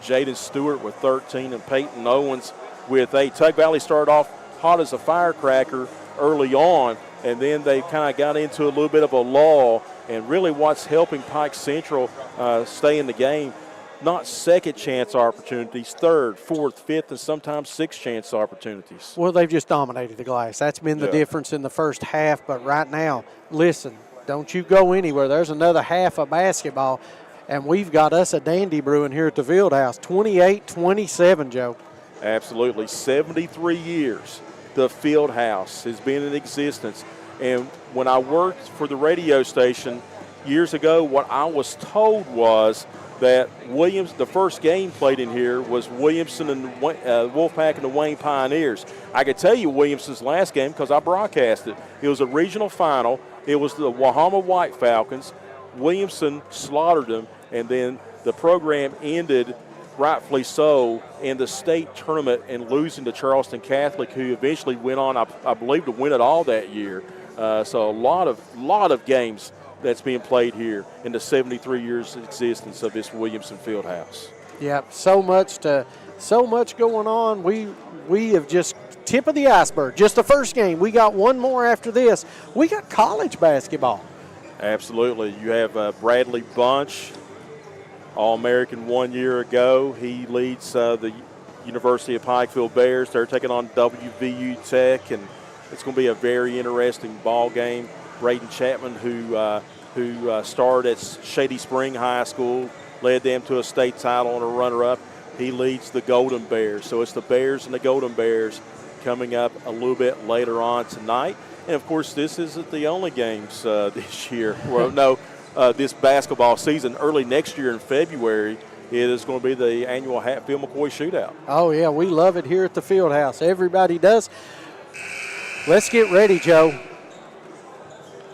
Jaden Stewart with 13, and Peyton Owens with 8. Tug Valley started off hot as a firecracker early on, and then they kind of got into a little bit of a lull. And really what's helping Pike Central stay in the game, not second chance opportunities, 3rd, 4th, 5th, and sometimes 6th chance opportunities. Well, they've just dominated the glass. That's been the difference in the first half. But right now, listen, don't you go anywhere. There's another half of basketball, and we've got us a dandy brewing here at the Field House. 28-27, Joe. Absolutely. 73 years the Field House has been in existence. And when I worked for the radio station years ago, what I was told was that the first game played in here was Williamson and Wolfpack and the Wayne Pioneers. I could tell you Williamson's last game because I broadcast it. It was a regional final. It was the Wahama White Falcons. Williamson slaughtered them, and then the program ended, rightfully so, in the state tournament and losing to Charleston Catholic, who eventually went on, I believe, to win it all that year. So a lot of games that's being played here in the 73 years existence of this Williamson Fieldhouse. Yeah, so much going on. We have just tip of the iceberg. Just the first game. We got one more after this. We got college basketball. Absolutely. You have Bradley Bunch, All-American 1 year ago. He leads the University of Pikefield Bears. They're taking on WVU Tech, and it's going to be a very interesting ball game. Braden Chapman, who started at Shady Spring High School, led them to a state title and a runner-up. He leads the Golden Bears. So it's the Bears and the Golden Bears coming up a little bit later on tonight. And, of course, this isn't the only games this year. Well, no, this basketball season. Early next year in February, it is going to be the annual Hatfield McCoy Shootout. Oh, yeah, we love it here at the Fieldhouse. Everybody does. Let's get ready, Joe,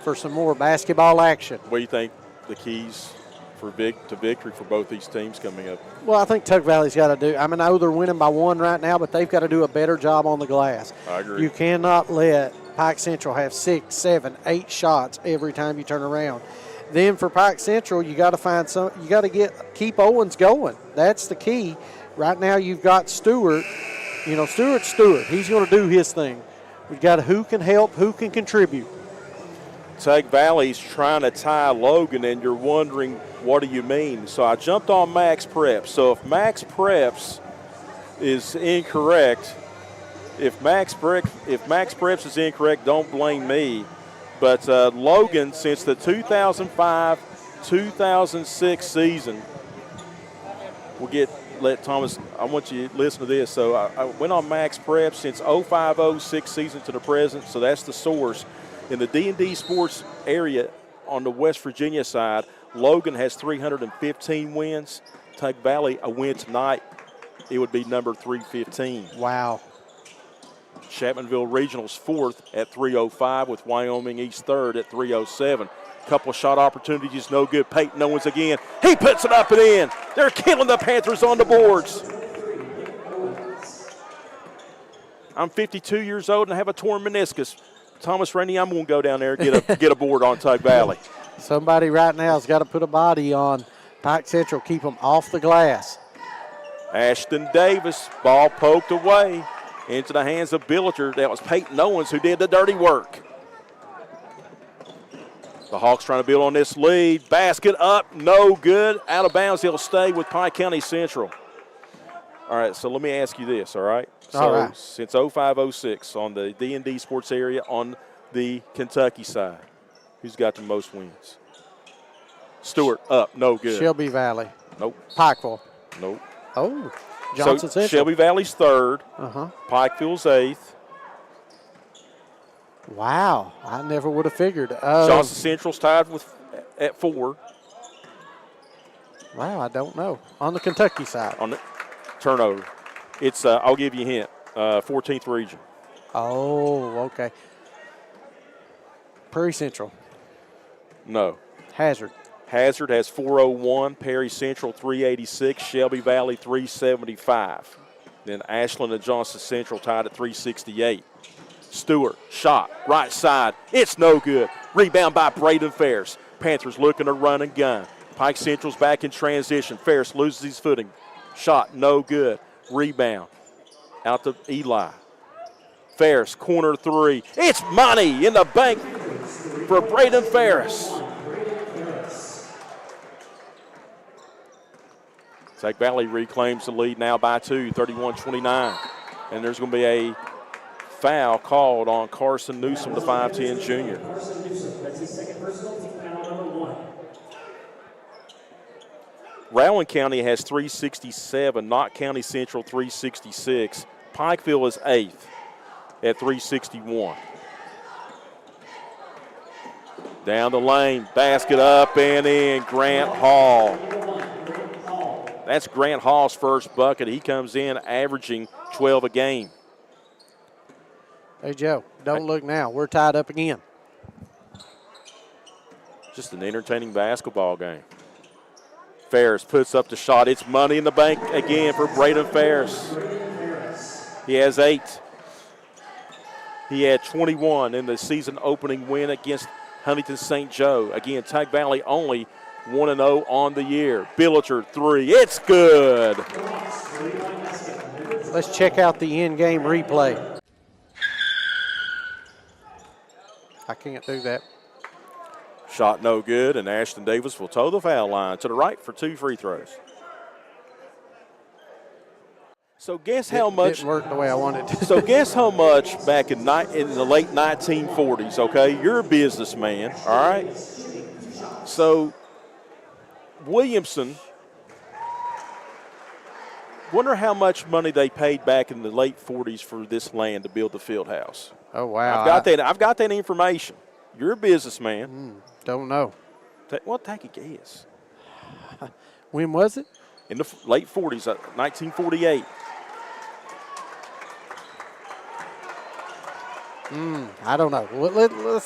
for some more basketball action. What do you think the keys to victory for both these teams coming up? Well, I think Tug Valley's got to do – I know they're winning by 1 right now, but they've got to do a better job on the glass. I agree. You cannot let Pike Central have 6, 7, 8 shots every time you turn around. Then for Pike Central, you got to find some – you got to keep Owens going. That's the key. Right now you've got Stewart. You know, Stewart's Stewart. He's going to do his thing. We've got who can help, who can contribute. Tug Valley's trying to tie Logan, and you're wondering, what do you mean? So I jumped on Max Preps. So if Max Preps is incorrect, if Max Preps is incorrect, don't blame me. But Logan, since the 2005-2006 season, let Thomas, I want you to listen to this. So I went on Max Preps since 05-06 season to the present, so that's the source. In the D&D Sports area on the West Virginia side, Logan has 315 wins. Tug Valley, a win tonight, it would be number 315. Wow. Chapmanville Regional's 4th at 305 with Wyoming East 3rd at 307. Couple of shot opportunities, no good. Peyton Owens again. He puts it up and in. They're killing the Panthers on the boards. I'm 52 years old and I have a torn meniscus. Thomas Rainey, I'm going to go down there and get a board on Tug Valley. Somebody right now has got to put a body on Pike Central, keep them off the glass. Ashton Davis, ball poked away into the hands of Billiter. That was Peyton Owens who did the dirty work. The Hawks trying to build on this lead. Basket up, no good. Out of bounds, he'll stay with Pike County Central. All right, so let me ask you this, all right? All right. Since 05-06 on the D&D Sports area on the Kentucky side, who's got the most wins? Stewart up, no good. Shelby Valley. Nope. Pikeville. Nope. Oh, Johnson so Central. Shelby Valley's 3rd. Uh-huh. Pikeville's 8th. Wow, I never would have figured. Johnson Central's tied at 4. Wow, I don't know. On the Kentucky side. On the turnover. It's, I'll give you a hint, 14th region. Oh, okay. Prairie Central. No. Hazard. Hazard has 401, Perry Central 386, Shelby Valley 375. Then Ashland and Johnson Central tied at 368. Stewart, shot, right side. It's no good. Rebound by Braden Ferris. Panthers looking to run and gun. Pike Central's back in transition. Ferris loses his footing. Shot, no good. Rebound. Out to Eli. Ferris, corner 3. It's money in the bank for Braden Ferris. Tug Valley reclaims the lead now by 2, 31-29. And there's going to be a foul called on Carson Newsom, the 5'10 junior. That's his second personal, team foul number 1. Rowan County has 367, Knott County Central 366. Pikeville is 8th at 361. Down the lane, basket up and in, Grant Hall. That's Grant Hall's first bucket. He comes in averaging 12 a game. Hey, Joe, don't look now. We're tied up again. Just an entertaining basketball game. Ferris puts up the shot. It's money in the bank again for Braden Ferris. He has 8. He had 21 in the season opening win against Huntington St. Joe. Again, Tug Valley only 1-0 on the year. Billiter 3. It's good. Let's check out the in-game replay. I can't do that. Shot no good, and Ashton Davis will toe the foul line to the right for 2 free throws. So guess how much didn't work the way I wanted to. So guess how much back in the late 1940s, okay? You're a businessman, all right? So Williamson, wonder how much money they paid back in the late 40s for this land to build the field house. Oh, wow. I've got that information. You're a businessman. Don't know. Take a guess. When was it? In the late 40s, 1948. I don't know.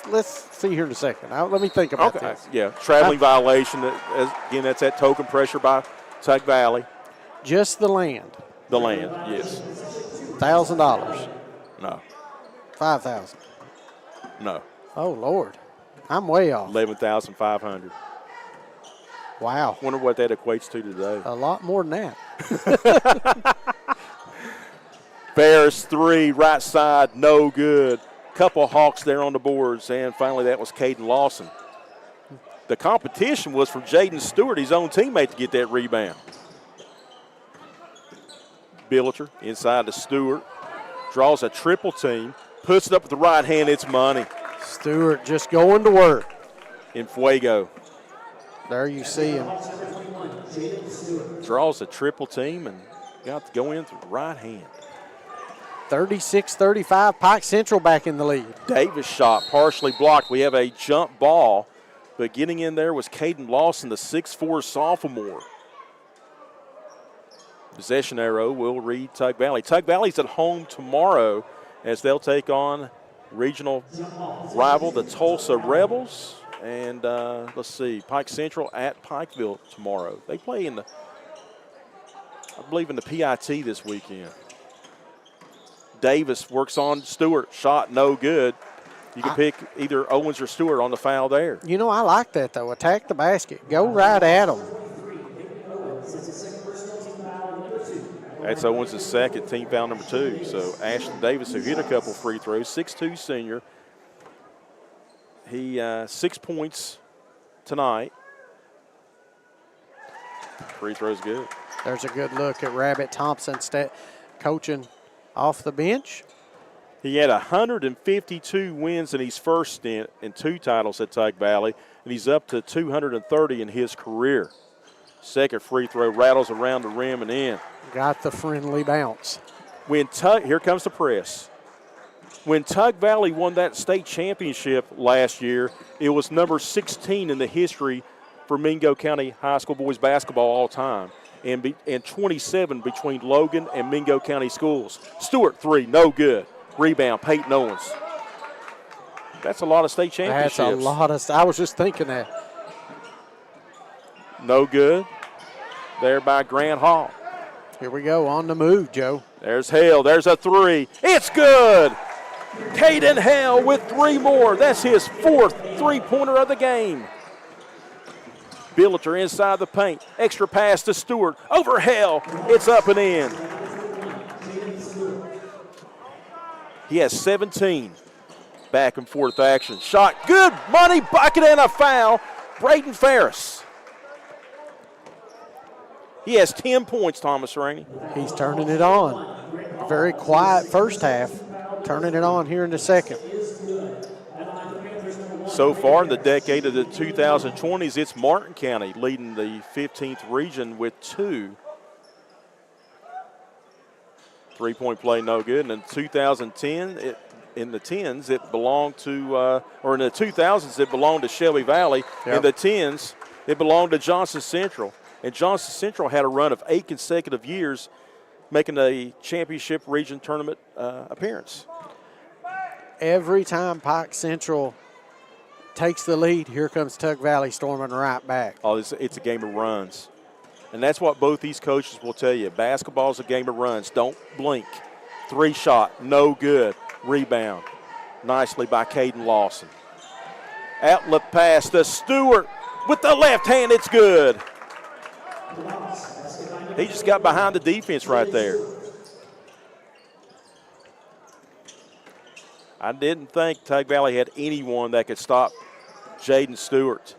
Let's see here in a second. Let me think about this. Yeah, traveling violation. Again, that's that token pressure by Tug Valley. Just the land. The land, yes. $1,000. No. $5,000. No. Oh, Lord. I'm way off. 11,500. Wow. Wonder what that equates to today. A lot more than that. Ferris 3, right side, no good. Couple Hawks there on the boards, and finally that was Caden Lawson. The competition was from Jaden Stewart, his own teammate, to get that rebound. Billiter inside to Stewart, draws a triple team, puts it up with the right hand, it's money. Stewart just going to work. In Fuego. There you see him. Draws a triple team and got to go in through the right hand. 36-35, Pike Central back in the lead. Davis shot partially blocked. We have a jump ball, but getting in there was Caden Lawson, the 6'4 sophomore. Possession arrow will read Tug Valley. Tug Valley's at home tomorrow as they'll take on regional rival, the Tulsa Rebels. And let's see, Pike Central at Pikeville tomorrow. They play I believe in the PIT this weekend. Davis works on Stewart. Shot no good. You can pick either Owens or Stewart on the foul there. You know, I like that, though. Attack the basket. Go right at them. That's Owens' second, team foul number 2. So Ashton Davis, who hit a couple free throws, 6'2 senior. He 6 points tonight. Free throw's good. There's a good look at Rabbit Thompson coaching off the bench. He had 152 wins in his first stint and 2 titles at Tug Valley, and he's up to 230 in his career. Second free throw rattles around the rim and in. Got the friendly bounce. Here comes the press. When Tug Valley won that state championship last year, it was number 16 in the history for Mingo County High School boys basketball all time, and 27 between Logan and Mingo County schools. Stewart 3, no good. Rebound, Peyton Owens. That's a lot of state championships. That's a lot of. I was just thinking that. No good. There by Grant Hall. Here we go, on the move, Joe. There's Hale. There's a 3. It's good. Caden Hale with 3 more. That's his 4th three-pointer of the game. Billiter inside the paint. Extra pass to Stewart. Over Hale. It's up and in. He has 17 back and forth action. Shot good. Money bucket and a foul. Braden Ferris. He has 10 points, Thomas Rainey. He's turning it on. Very quiet first half. Turning it on here in the second. So far in the decade of the 2020s, it's Martin County leading the 15th region with 2. 3-point play, no good. And in 2010, in the 10s, it belonged to, or in the 2000s, it belonged to Shelby Valley. Yep. In the 10s, it belonged to Johnson Central. And Johnson Central had a run of 8 consecutive years making a championship region tournament appearance. Every time Pike Central takes the lead, here comes Tug Valley storming right back. Oh, it's a game of runs. And that's what both these coaches will tell you. Basketball's a game of runs. Don't blink. 3 shot, no good. Rebound. nicely by Caden Lawson. Outlet pass to Stewart with the left hand. It's good. He just got behind the defense right there. I didn't think Tug Valley had anyone that could stop Jaden Stewart.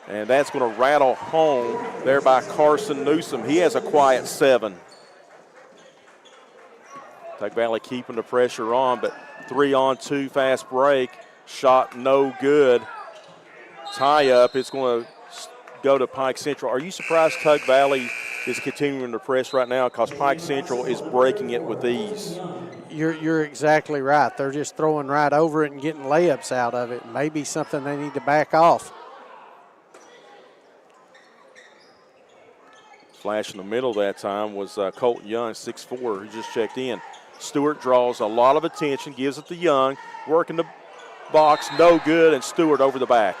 And that's going to rattle home there by Carson Newsom. He has a quiet 7. Tug Valley keeping the pressure on, but 3-on-2 fast break. Shot no good. Tie up. It's going to go to Pike Central. Are you surprised Tug Valley is continuing to press right now? Because Pike Central is breaking it with ease. You're exactly right. They're just throwing right over it and getting layups out of it. Maybe something they need to back off. Flash in the middle that time was Colton Young, 6'4", who just checked in. Stewart draws a lot of attention, gives it to Young, working the box, no good, and Stewart over the back.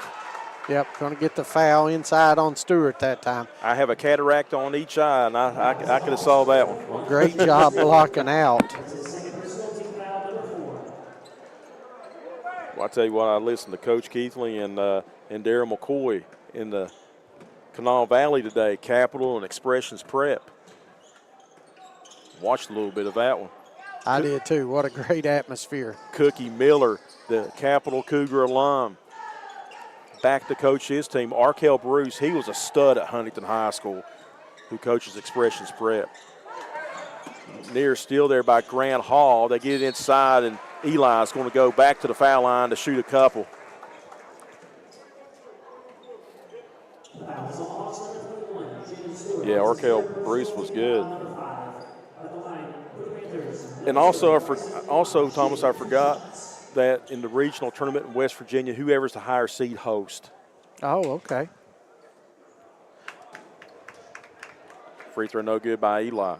Yep, going to get the foul inside on Stewart that time. I have a cataract on each eye, and I could have saw that one. Well, great job blocking out. Well, I tell you what, I listened to Coach Keithley and Darryl McCoy in the Kanawha Valley today, Capital and Expressions Prep. Watched a little bit of that one. I did too. What a great atmosphere. Cookie Miller, the Capital Cougar alum, back to coach his team. Arkell Bruce, he was a stud at Huntington High School, who coaches Expressions Prep. Near steal there by Grant Hall. They get it inside, and Eli's going to go back to the foul line to shoot a couple. Yeah, Arkell Bruce was good. And also, Thomas, I forgot that in the regional tournament in West Virginia, whoever's the higher seed host. Oh, okay. Free throw no good by Eli.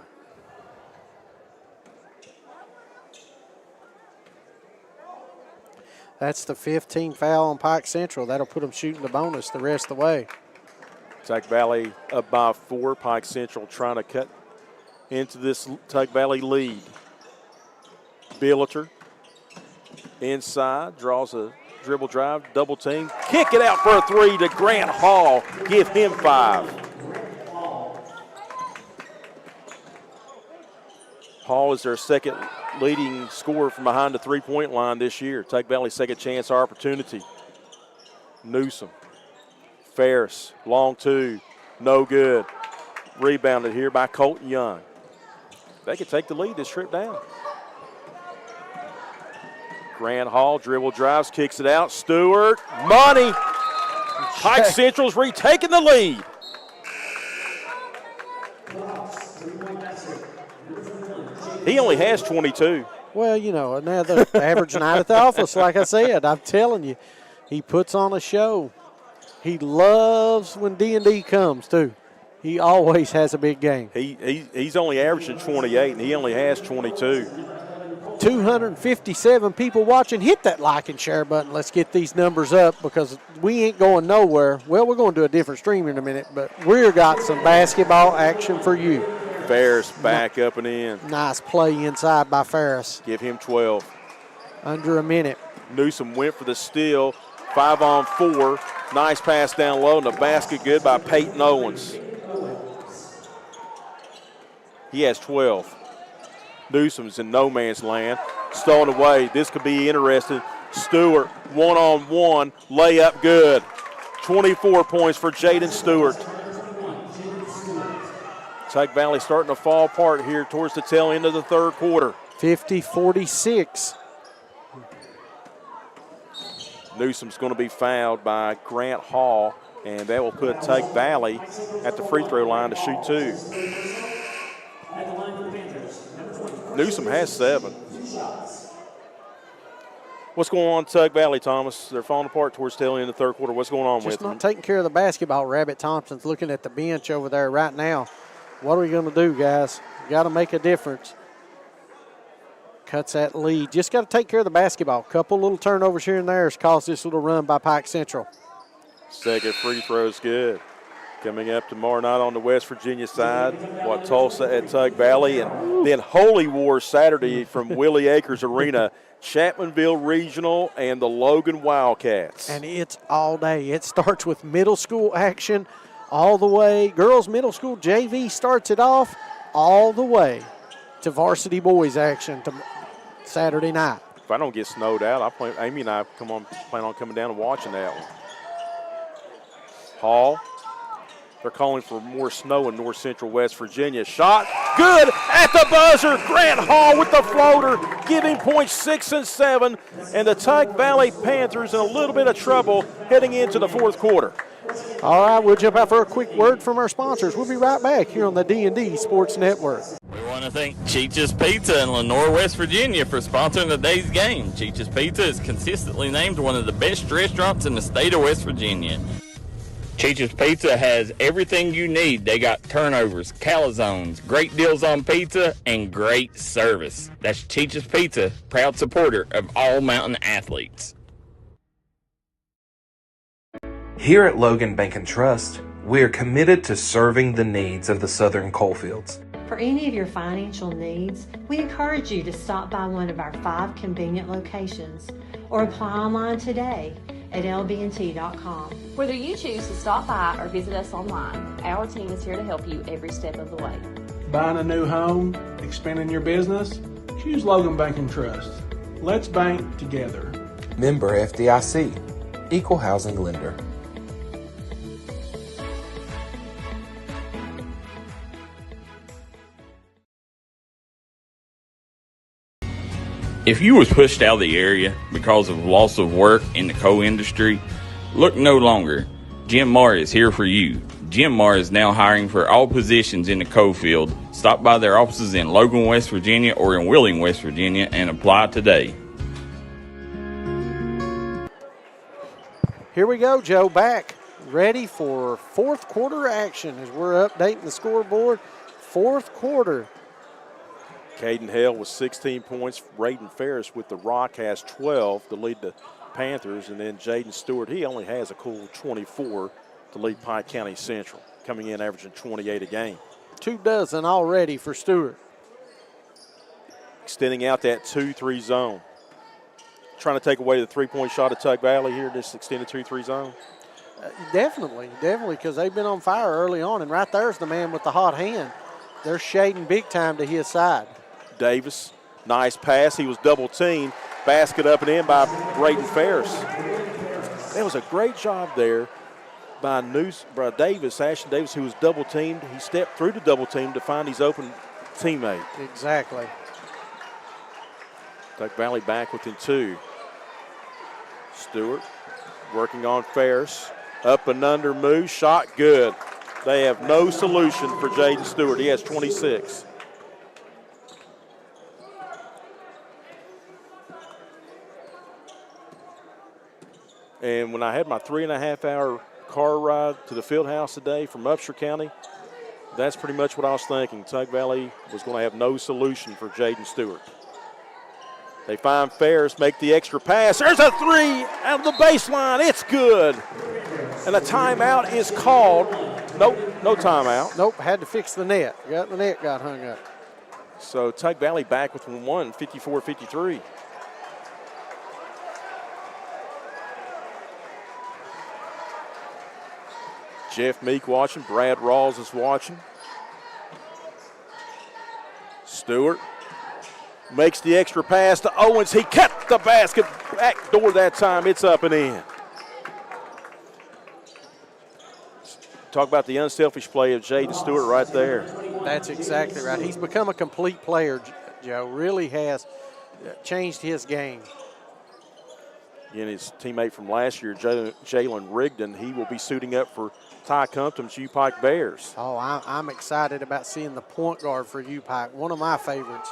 That's the 15th foul on Pike Central. That'll put them shooting the bonus the rest of the way. Tug Valley up by 4. Pike Central trying to cut into this Tug Valley lead. Billiter inside, draws a dribble drive, double team. Kick it out for a 3 to Grant Hall. Give him 5. Hall is their second leading scorer from behind the three-point line this year. Tug Valley second chance opportunity. Newsom. Ferris, long 2, no good. Rebounded here by Colton Young. They could take the lead this trip down. Grant Hall dribble drives, kicks it out. Stewart, money. Pike Central's retaking the lead. He only has 22. Well, you know, another average night at the office, like I said. I'm telling you, he puts on a show. He loves when D&D comes, too. He always has a big game. He's only averaging 28, and he only has 22. 257 people watching. Hit that like and share button. Let's get these numbers up because we ain't going nowhere. Well, we're going to do a different stream in a minute, but we've got some basketball action for you. Ferris back up and in. Nice play inside by Ferris. Give him 12. Under a minute. Newsom went for the steal. 5-on-4. Nice pass down low, and the basket good by Peyton Owens. He has 12. Newsom's in no man's land. Stolen away. This could be interesting. Stewart, one-on-one, layup good. 24 points for Jaden Stewart. Tug Valley starting to fall apart here towards the tail end of the third quarter. 50-46. Newsom's going to be fouled by Grant Hall, and that will put Tug Valley at the free throw line to shoot 2. Newsom has 7. What's going on in Tug Valley, Thomas? They're falling apart towards the tail end of the third quarter. What's going on with them? Just not taking care of the basketball. Rabbit Thompson's looking at the bench over there right now. What are we going to do, guys? Got to make a difference. Cuts that lead. Just got to take care of the basketball. Couple little turnovers here and there has caused this little run by Pike Central. Second free throw is good. Coming up tomorrow night on the West Virginia side, Tulsa at Tug Valley, and then Holy War Saturday from Willie Acres Arena Chapmanville Regional and the Logan Wildcats. And it's all day. It starts with middle school action all the way. Girls middle school JV starts it off all the way to varsity boys action to Saturday night. If I don't get snowed out, Amy and I plan on coming down and watching that one. Hall. They're calling for more snow in north central West Virginia. Shot good at the buzzer. Grant Hall with the floater, giving points 6 and 7. And the Tug Valley Panthers in a little bit of trouble heading into the fourth quarter. All right, we'll jump out for a quick word from our sponsors. We'll be right back here on the D&D Sports Network. We want to thank Cheech's Pizza in Lenore, West Virginia for sponsoring today's game. Cheech's Pizza is consistently named one of the best restaurants in the state of West Virginia. Cheech's Pizza has everything you need. They got turnovers, calzones, great deals on pizza, and great service. That's Cheech's Pizza, proud supporter of all mountain athletes. Here at Logan Bank and Trust, we are committed to serving the needs of the Southern Coalfields. For any of your financial needs, we encourage you to stop by one of our 5 convenient locations or apply online today at lbnt.com. Whether you choose to stop by or visit us online, our team is here to help you every step of the way. Buying a new home, expanding your business? Choose Logan Bank and Trust. Let's bank together. Member FDIC, Equal Housing Lender. If you was pushed out of the area because of loss of work in the coal industry, look no longer. Jim Marr is here for you. Jim Marr is now hiring for all positions in the Coalfield. Stop by their offices in Logan, West Virginia or in Wheeling, West Virginia and apply today. Here we go, Joe, back ready for fourth quarter action as we're updating the scoreboard. Fourth quarter. Caden Hale with 16 points. Raiden Ferris with the Rock has 12 to lead the Panthers. And then Jaden Stewart, he only has a cool 24 to lead Pike County Central, coming in averaging 28 a game. 2 dozen already for Stewart. Extending out that 2-3 zone. Trying to take away the three-point shot at Tug Valley here, this extended 2-3 zone. Definitely, because they've been on fire early on. And right there's the man with the hot hand. They're shading big time to his side. Davis, nice pass. He was double-teamed. Basket up and in by Braden Ferris. That was a great job there by Davis, Ashton Davis, who was double-teamed. He stepped through the double-team to find his open teammate. Exactly. Duck Valley back within 2. Stewart working on Ferris. Up and under move, shot good. They have no solution for Jaden Stewart. He has 26. And when I had my 3.5-hour car ride to the field house today from Upshur County, that's pretty much what I was thinking. Tug Valley was going to have no solution for Jaden Stewart. They find Ferris, make the extra pass. There's a 3 out of the baseline. It's good. And a timeout is called. Nope, no timeout. Nope, had to fix the net. The net got hung up. So Tug Valley back with 1, 54-53. Jeff Meek watching. Brad Rawls is watching. Stewart makes the extra pass to Owens. He cut the basket back door that time. It's up and in. Talk about the unselfish play of Jaden Stewart right there. That's exactly right. He's become a complete player, Joe. Really has changed his game. And his teammate from last year, Jalen Rigdon, he will be suiting up for Ty Compton's U-Pike Bears. Oh, I'm excited about seeing the point guard for U-Pike, one of my favorites.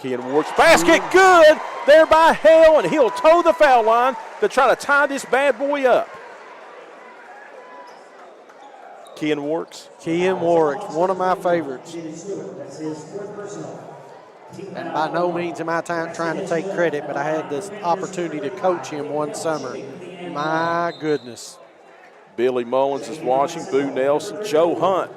Kean Ward's basket, good there by Hale, and he'll toe the foul line to try to tie this bad boy up. Kean Warks, one of my favorites. And by no means am I trying to take credit, but I had this opportunity to coach him one summer. My goodness. Billy Mullins is watching. Boo Nelson. Joe Hunt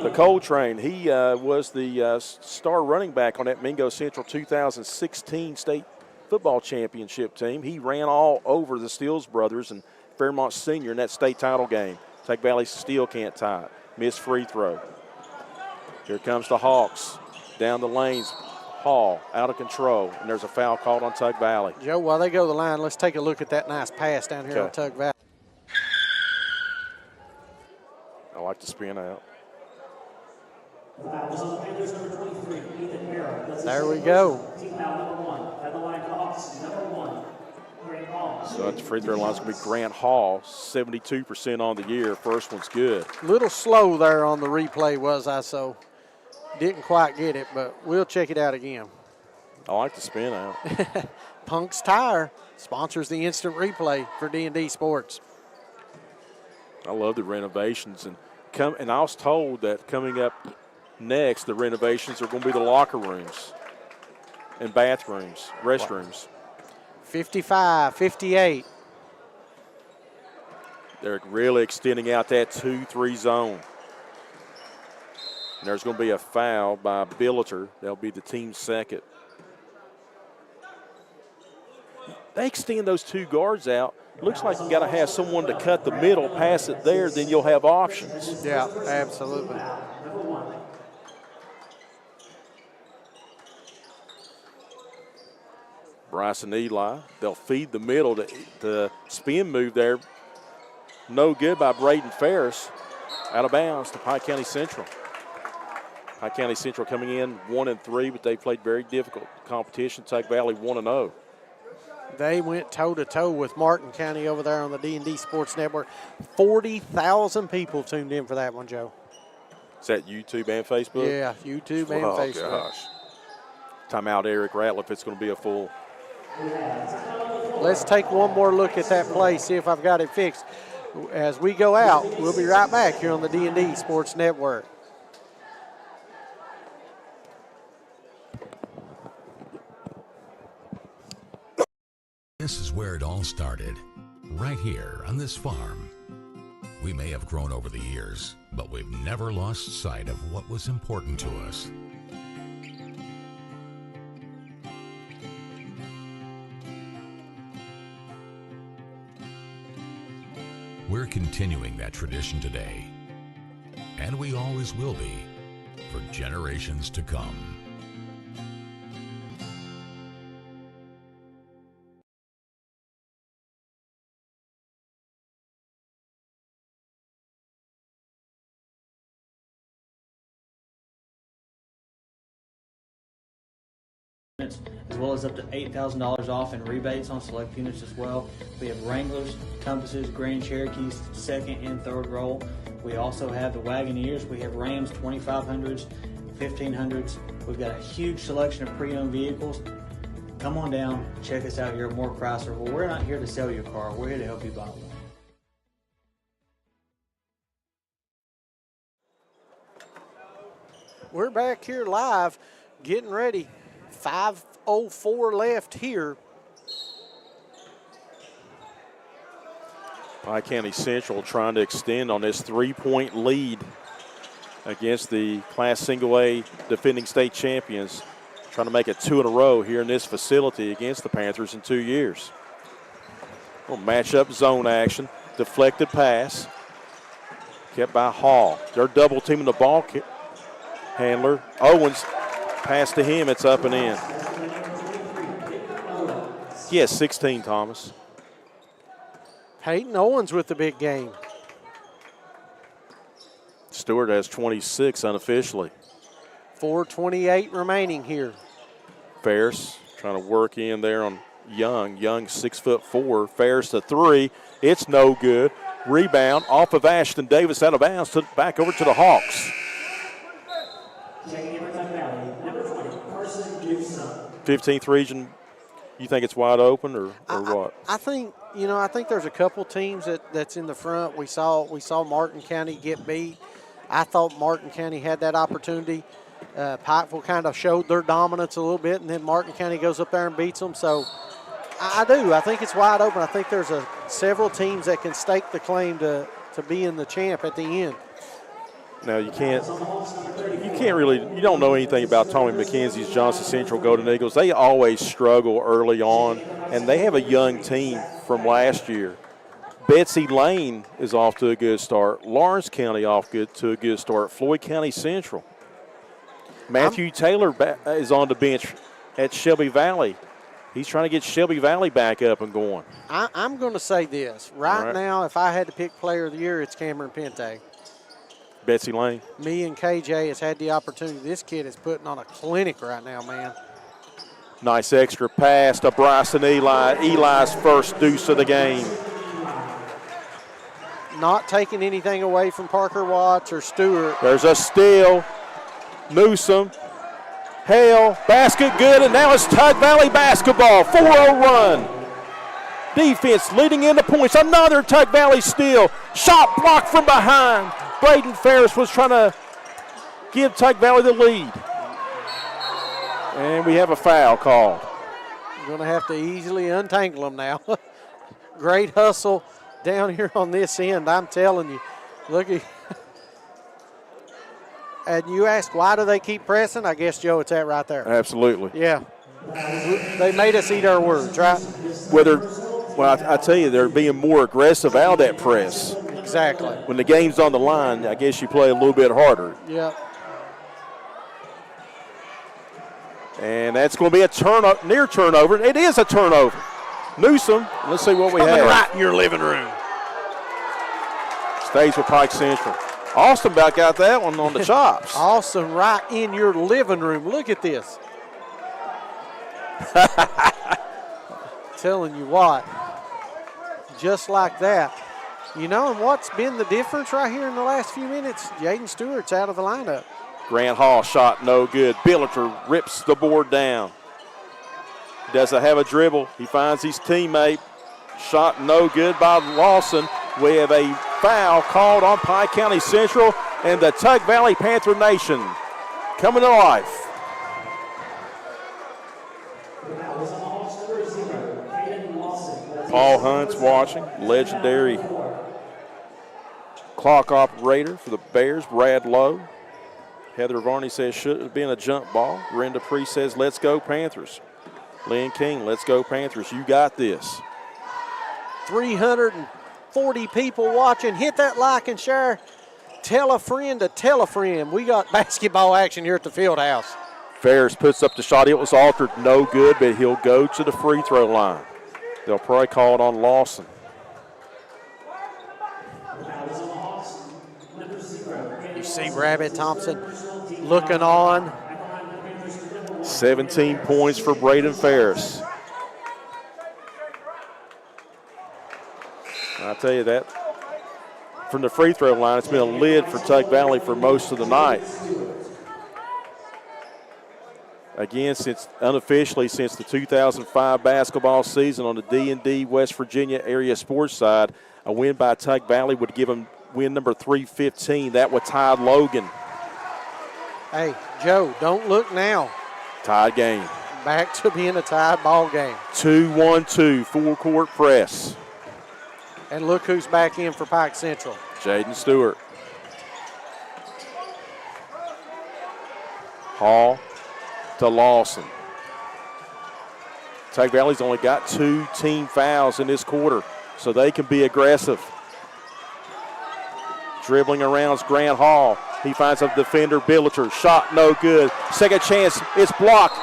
The Coltrane, he was the star running back on that Mingo Central 2016 state football championship team. He ran all over the Steele brothers and Fairmont Senior in that state title game. Tug Valley still can't tie it. Missed free throw. Here comes the Hawks. Down the lanes. Hall out of control, and there's a foul called on Tug Valley. Joe, while they go to the line, let's take a look at that nice pass down here on Tug Valley. I like to spin out. There we go. So at the free throw line is going to be Grant Hall, 72% on the year. First one's good. Little slow there on the replay was I, so didn't quite get it, but we'll check it out again. I like to spin out. Punk's Tire sponsors the instant replay for D&D Sports. I love the renovations. And I was told that coming up next, the renovations are going to be the locker rooms and bathrooms, restrooms. 55, 58. They're really extending out that 2-3 zone. And there's going to be a foul by Billiter. That'll be the team's second. They extend those two guards out. Looks like you got to have someone to cut the middle, pass it there, then you'll have options. Yeah, absolutely. Bryce and Eli, they'll feed the middle. The spin move there, no good by Braden Ferris. Out of bounds to Pike County Central. Pike County Central coming in 1-3, but they played very difficult competition. Tug Valley 1-0. They went toe-to-toe with Martin County over there on the D&D Sports Network. 40,000 people tuned in for that one, Joe. Is that YouTube and Facebook? Yeah, YouTube and Facebook. Gosh. Timeout, Eric Ratliff. It's going to be a full. Let's take one more look at that play, see if I've got it fixed. As we go out, we'll be right back here on the D&D Sports Network. This is where it all started, right here on this farm. We may have grown over the years, but we've never lost sight of what was important to us. We're continuing that tradition today, and we always will be, for generations to come. As well as up to $8,000 off in rebates on select units as well. We have Wranglers, Compasses, Grand Cherokees, second and third roll. We also have the Wagoneers. We have Rams 2500s, 1500s. We've got a huge selection of pre-owned vehicles. Come on down, check us out here at Moore Chrysler. Well, we're not here to sell you a car. We're here to help you buy one. We're back here live, getting ready. 5:04 left here. Pike County Central trying to extend on this 3-point lead against the Class Single A defending state champions. Trying to make it 2 in a row here in this facility against the Panthers in 2 years. Well, match-up zone action. Deflected pass. Kept by Hall. They're double teaming the ball handler. Owens. Pass to him, it's up and in. He has 16, Thomas. Peyton Owens with the big game. Stewart has 26 unofficially. 4:28 remaining here. Ferris trying to work in there on Young. Young 6'4". Ferris to 3. It's no good. Rebound off of Ashton Davis out of bounds. Back over to the Hawks. 15th region, you think it's wide open or what? I think there's a couple teams that's in the front. We saw Martin County get beat. I thought Martin County had that opportunity. Pikeville kind of showed their dominance a little bit, and then Martin County goes up there and beats them. So I do. I think it's wide open. I think there's several teams that can stake the claim to being the champ at the end. Now you don't know anything about Tommy McKenzie's Johnson Central Golden Eagles. They always struggle early on, and they have a young team from last year. Betsy Lane is off to a good start. Lawrence County to a good start. Floyd County Central. Matthew Taylor is on the bench at Shelby Valley. He's trying to get Shelby Valley back up and going. I'm going to say this. Right now, if I had to pick player of the year, it's Cameron Pente. Betsy Lane. Me and KJ has had the opportunity. This kid is putting on a clinic right now, man. Nice extra pass to Bryson Eli. Eli's first deuce of the game. Not taking anything away from Parker Watts or Stewart. There's a steal. Newsom. Hale. Basket good, and now it's Tug Valley basketball. 4-0 run. Defense leading into points. Another Tug Valley steal. Shot blocked from behind. Braden Ferris was trying to give Tug Valley the lead. And we have a foul called. You're going to have to easily untangle them now. Great hustle down here on this end, I'm telling you. Look at and you ask, why do they keep pressing? I guess, Joe, it's that right there. Absolutely. Yeah. They made us eat our words, right? I tell you, they're being more aggressive out of that press. Exactly. When the game's on the line, I guess you play a little bit harder. Yeah. And that's going to be a near turnover. It is a turnover. Newsom, let's see what we have. Right in your living room. Stays with Pike Central. Austin back out that one on the chops. Austin right in your living room. Look at this. Telling you what, just like that. You know, and what's been the difference right here in the last few minutes? Jaden Stewart's out of the lineup. Grant Hall shot no good. Billiter rips the board down. Doesn't have a dribble. He finds his teammate. Shot no good by Lawson. We have a foul called on Pike County Central, and the Tug Valley Panther Nation coming to life. Paul Hunt's watching, legendary clock operator for the Bears, Brad Lowe. Heather Varney says should have been a jump ball. Brenda Priest says let's go Panthers. Lynn King, let's go Panthers. You got this. 340 people watching. Hit that like and share. Tell a friend to tell a friend. We got basketball action here at the field house. Ferris puts up the shot. It was altered, no good, but he'll go to the free throw line. They'll probably call it on Lawson. You see Rabbit Thompson looking on. 17 points for Braden Ferris. I'll tell you that. From the free throw line, it's been a lid for Tug Valley for most of the night. Again, unofficially since the 2005 basketball season on the D&D West Virginia area sports side, a win by Tug Valley would give them win number 315. That would tie Logan. Hey, Joe, don't look now. Tied game. Back to being a tied ball game. 2-1-2, full-court press. And look who's back in for Pike Central. Jaden Stewart. Hall to Lawson. Tug Valley's only got 2 team fouls in this quarter, so they can be aggressive. Dribbling around is Grant Hall. He finds a defender, Billiter. Shot no good. Second chance, it's blocked.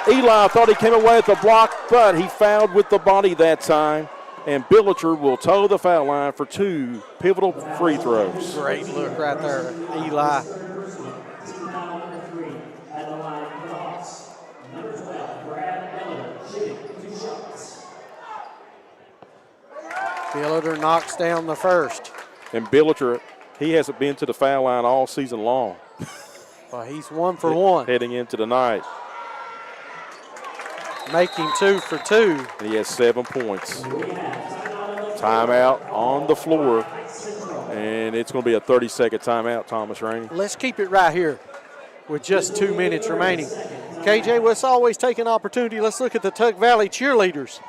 Eli thought he came away with the block, but he fouled with the body that time. And Billiter will toe the foul line for 2 pivotal free throws. Great look right there, Eli. Billiter knocks down the first. And Billiter, he hasn't been to the foul line all season long. Well, he's 1 for 1. Heading into the night. Making 2 for 2. And he has 7 points. Timeout on the floor. And it's going to be a 30-second timeout, Thomas Rainey. Let's keep it right here with just 2 minutes remaining. KJ, let's always take an opportunity. Let's look at the Tug Valley cheerleaders.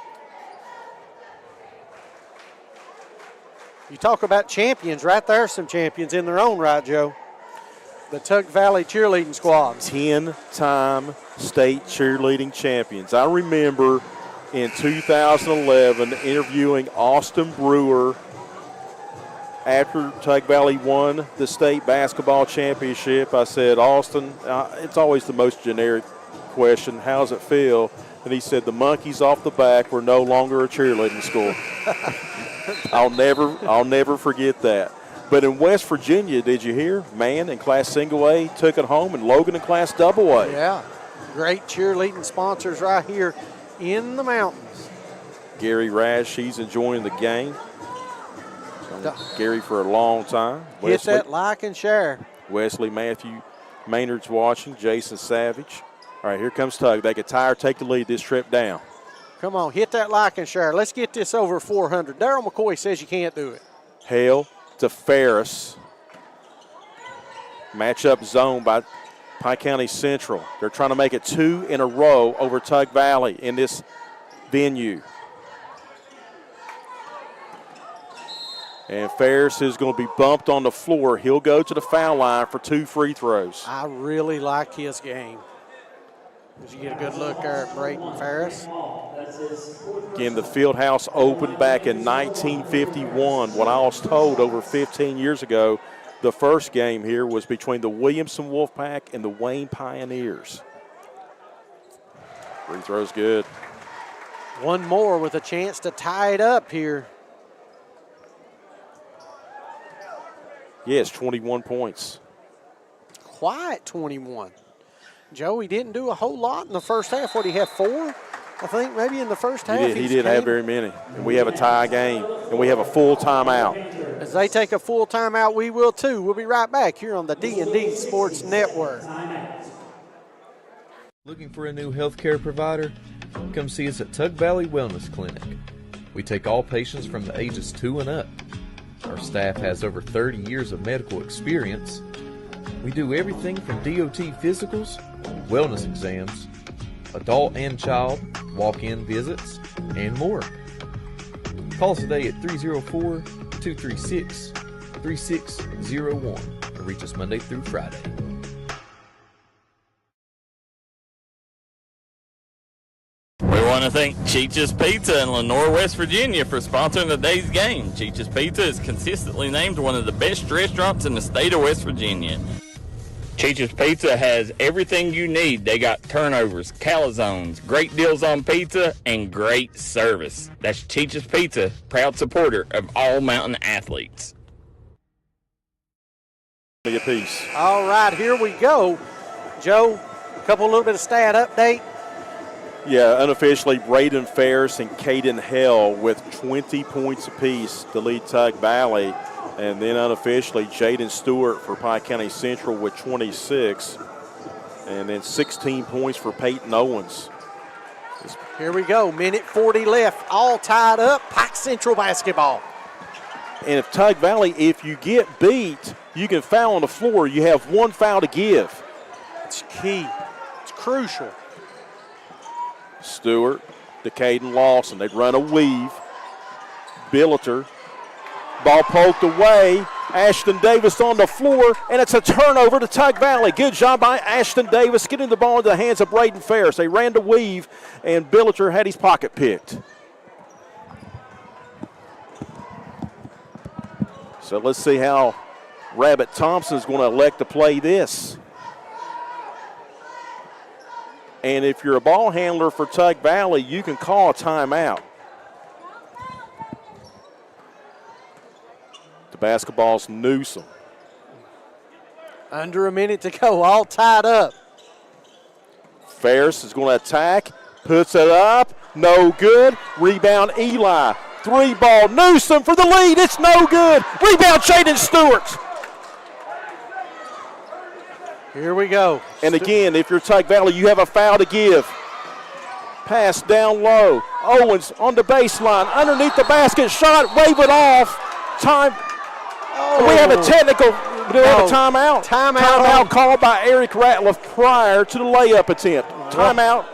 You talk about champions, right there, some champions in their own right, Joe. The Tug Valley cheerleading squad. 10-time state cheerleading champions. I remember in 2011 interviewing Austin Brewer after Tug Valley won the state basketball championship. I said, Austin, it's always the most generic question, how does it feel? And he said, the monkeys off the back were no longer a cheerleading school. I'll never forget that. But in West Virginia, did you hear? Man in Class Single A took it home, and Logan in Class Double A. Yeah, great cheerleading sponsors right here in the mountains. Gary Rash, he's enjoying the game. Gary for a long time. Hit that like and share. Wesley Matthew Maynard's watching. Jason Savage. All right, here comes Tug. They could tie or take the lead this trip down. Come on, hit that like and share. Let's get this over 400. Daryl McCoy says you can't do it. Hale to Ferris. Matchup zone by Pike County Central. They're trying to make it 2 in a row over Tug Valley in this venue. And Ferris is going to be bumped on the floor. He'll go to the foul line for 2 free throws. I really like his game. Did you get a good look there at Brayton Ferris? Again, the field house opened back in 1951. What I was told over 15 years ago, the first game here was between the Williamson Wolfpack and the Wayne Pioneers. Free throw's good. One more with a chance to tie it up here. Yes, 21 points. Quiet 21. Joey didn't do a whole lot in the first half. What, did he have 4? I think maybe in the first half. He didn't have very many. And we have a tie game, and we have a full timeout. As they take a full timeout, we will too. We'll be right back here on the D&D Sports Network. Looking for a new healthcare provider? Come see us at Tug Valley Wellness Clinic. We take all patients from the ages 2 and up. Our staff has over 30 years of medical experience. We do everything from DOT physicals, wellness exams, adult and child, walk-in visits, and more. Call us today at 304-236-3601 or reach us Monday through Friday. We want to thank Cheech's Pizza in Lenore, West Virginia for sponsoring today's game. Cheech's Pizza is consistently named one of the best restaurants in the state of West Virginia. Cheech's Pizza has everything you need. They got turnovers, calzones, great deals on pizza, and great service. That's Cheech's Pizza, proud supporter of all mountain athletes. A piece. All right, here we go. Joe, a little bit of stat update. Yeah, unofficially, Braden Ferris and Caden Hell with 20 points apiece to lead Tug Valley. And then unofficially, Jaden Stewart for Pike County Central with 26. And then 16 points for Peyton Owens. Here we go, minute 40 left, all tied up, Pike Central basketball. And if Tug Valley, if you get beat, you can foul on the floor. You have 1 foul to give. It's key. It's crucial. Stewart to Caden Lawson. They run a weave. Billiter. Ball poked away. Ashton Davis on the floor, and it's a turnover to Tug Valley. Good job by Ashton Davis getting the ball into the hands of Braden Ferris. They ran to weave, and Billiter had his pocket picked. So let's see how Rabbit Thompson is going to elect to play this. And if you're a ball handler for Tug Valley, you can call a timeout. The basketball's Newsom. Under a minute to go, all tied up. Ferris is going to attack, puts it up, no good. Rebound Eli. 3-ball, Newsom for the lead, it's no good. Rebound Jaden Stewart. Here we go. And again, if you're Tug Valley, you have a foul to give. Pass down low. Owens on the baseline, underneath the basket, shot, wave it off. Time. Oh. We have a technical. Do we have a timeout? Timeout called by Eric Ratliff prior to the layup attempt. Timeout.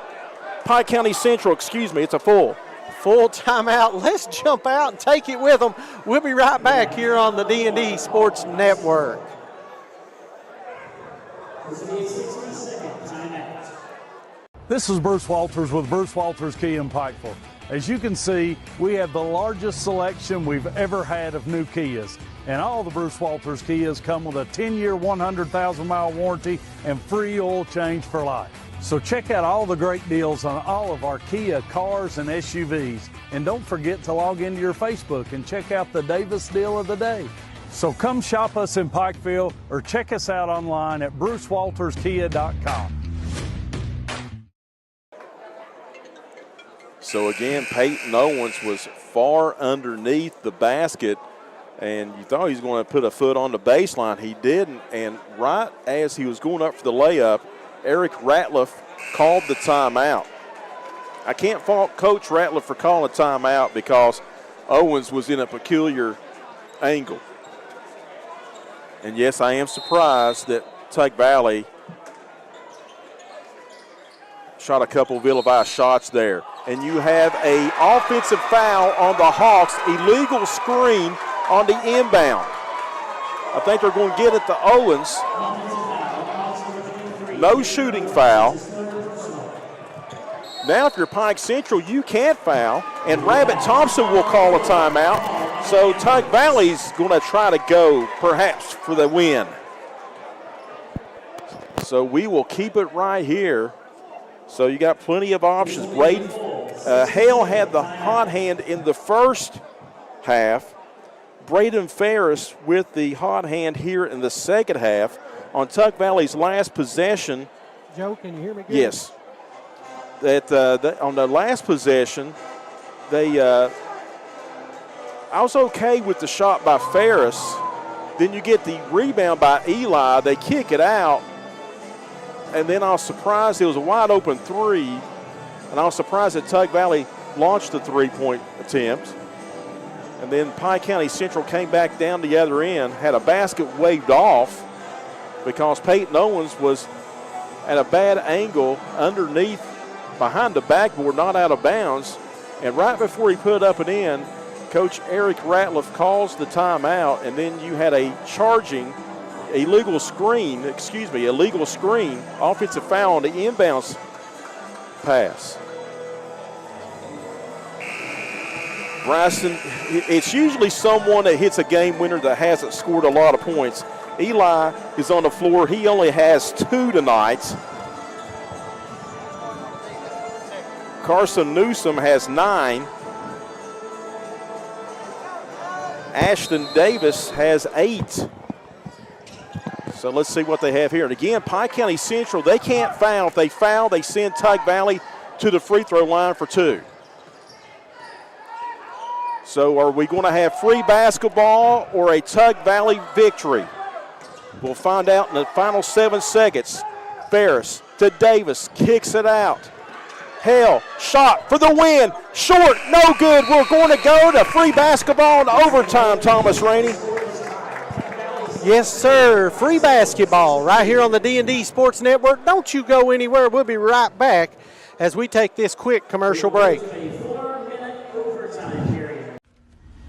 Pike County Central, excuse me, it's a full timeout. Let's jump out and take it with them. We'll be right back here on the D&D Sports Network. This will be a 60-second timeout. This is Bruce Walters with Bruce Walters Kia in Pikeville. As you can see, we have the largest selection we've ever had of new Kias. And all the Bruce Walters Kias come with a 10-year, 100,000-mile warranty and free oil change for life. So check out all the great deals on all of our Kia cars and SUVs. And don't forget to log into your Facebook and check out the Davis deal of the day. So come shop us in Pikeville or check us out online at brucewalterskia.com. So again, Peyton Owens was far underneath the basket, and you thought he was going to put a foot on the baseline. He didn't, and right as he was going up for the layup, Eric Ratliff called the timeout. I can't fault Coach Ratliff for calling a timeout because Owens was in a peculiar angle. And yes, I am surprised that Tug Valley shot a couple of Villavai shots there. And you have an offensive foul on the Hawks, illegal screen on the inbound. I think they're going to get it to Owens. No shooting foul. Now if you're Pike Central, you can't foul, and Rabbit Thompson will call a timeout. So Tug Valley's going to try to go perhaps for the win. So we will keep it right here. So you got plenty of options. Braden Hale had the hot hand in the first half. Braden Ferris with the hot hand here in the second half. On Tug Valley's last possession. Joe, can you hear me good? Yes. On the last possession, I was okay with the shot by Ferris. Then you get the rebound by Eli. They kick it out. And then I was surprised it was a wide open three. And I was surprised that Tug Valley launched the three-point attempt. And then Pike County Central came back down the other end, had a basket waved off because Peyton Owens was at a bad angle underneath, behind the backboard, not out of bounds. And right before he put it up and in, Coach Eric Ratliff calls the timeout, and then you had a charging illegal screen, offensive foul on the inbounds pass. Bryson, it's usually someone that hits a game winner that hasn't scored a lot of points. Eli is on the floor. He only has 2 tonight. Carson Newsom has 9. Ashton Davis has 8. So let's see what they have here. And again, Pike County Central, they can't foul. If they foul, they send Tug Valley to the free throw line for 2. So are we going to have free basketball or a Tug Valley victory? We'll find out in the final 7 seconds. Ferris to Davis, kicks it out. Hale, shot for the win. Short, no good. We're going to go to free basketball in overtime, Thomas Rainey. Yes, sir. Free basketball right here on the D&D Sports Network. Don't you go anywhere. We'll be right back as we take this quick commercial break.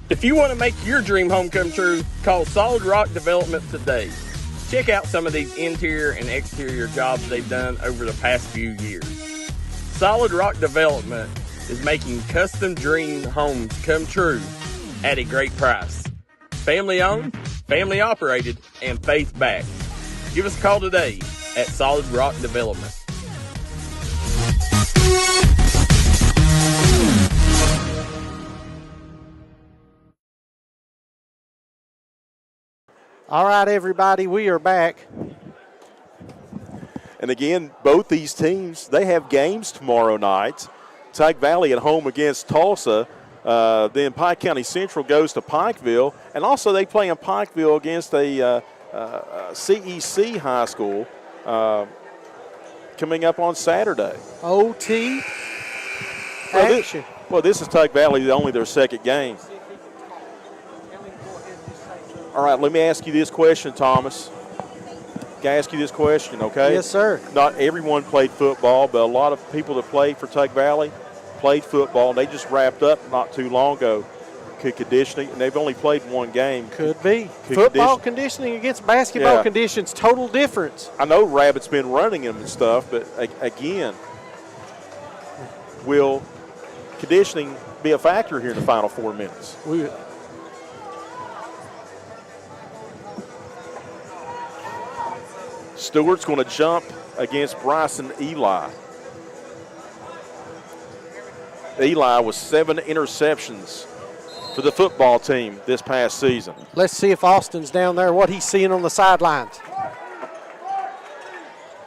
If you want to make your dream home come true, call Solid Rock Development today. Check out some of these interior and exterior jobs they've done over the past few years. Solid Rock Development is making custom dream homes come true at a great price. Family owned, family operated, and faith backed. Give us a call today at Solid Rock Development. All right, everybody, we are back. And again, both these teams, they have games tomorrow night. Tug Valley at home against Tulsa. Then Pike County Central goes to Pikeville. And also they play in Pikeville against a CEC high school coming up on Saturday. OT action. This is Tug Valley, only their second game. All right, let me ask you this question, Thomas. Can I ask you this question, okay? Yes, sir. Not everyone played football, but a lot of people that played for Tug Valley played football. They just wrapped up not too long ago. Could conditioning, and they've only played one game. Could be. Football conditioning against basketball conditions, total difference. I know Rabbit's been running them and stuff, but again, will conditioning be a factor here in the final 4 minutes? Stewart's going to jump against Bryson Eli. Eli with 7 interceptions for the football team this past season. Let's see if Austin's down there, what he's seeing on the sidelines.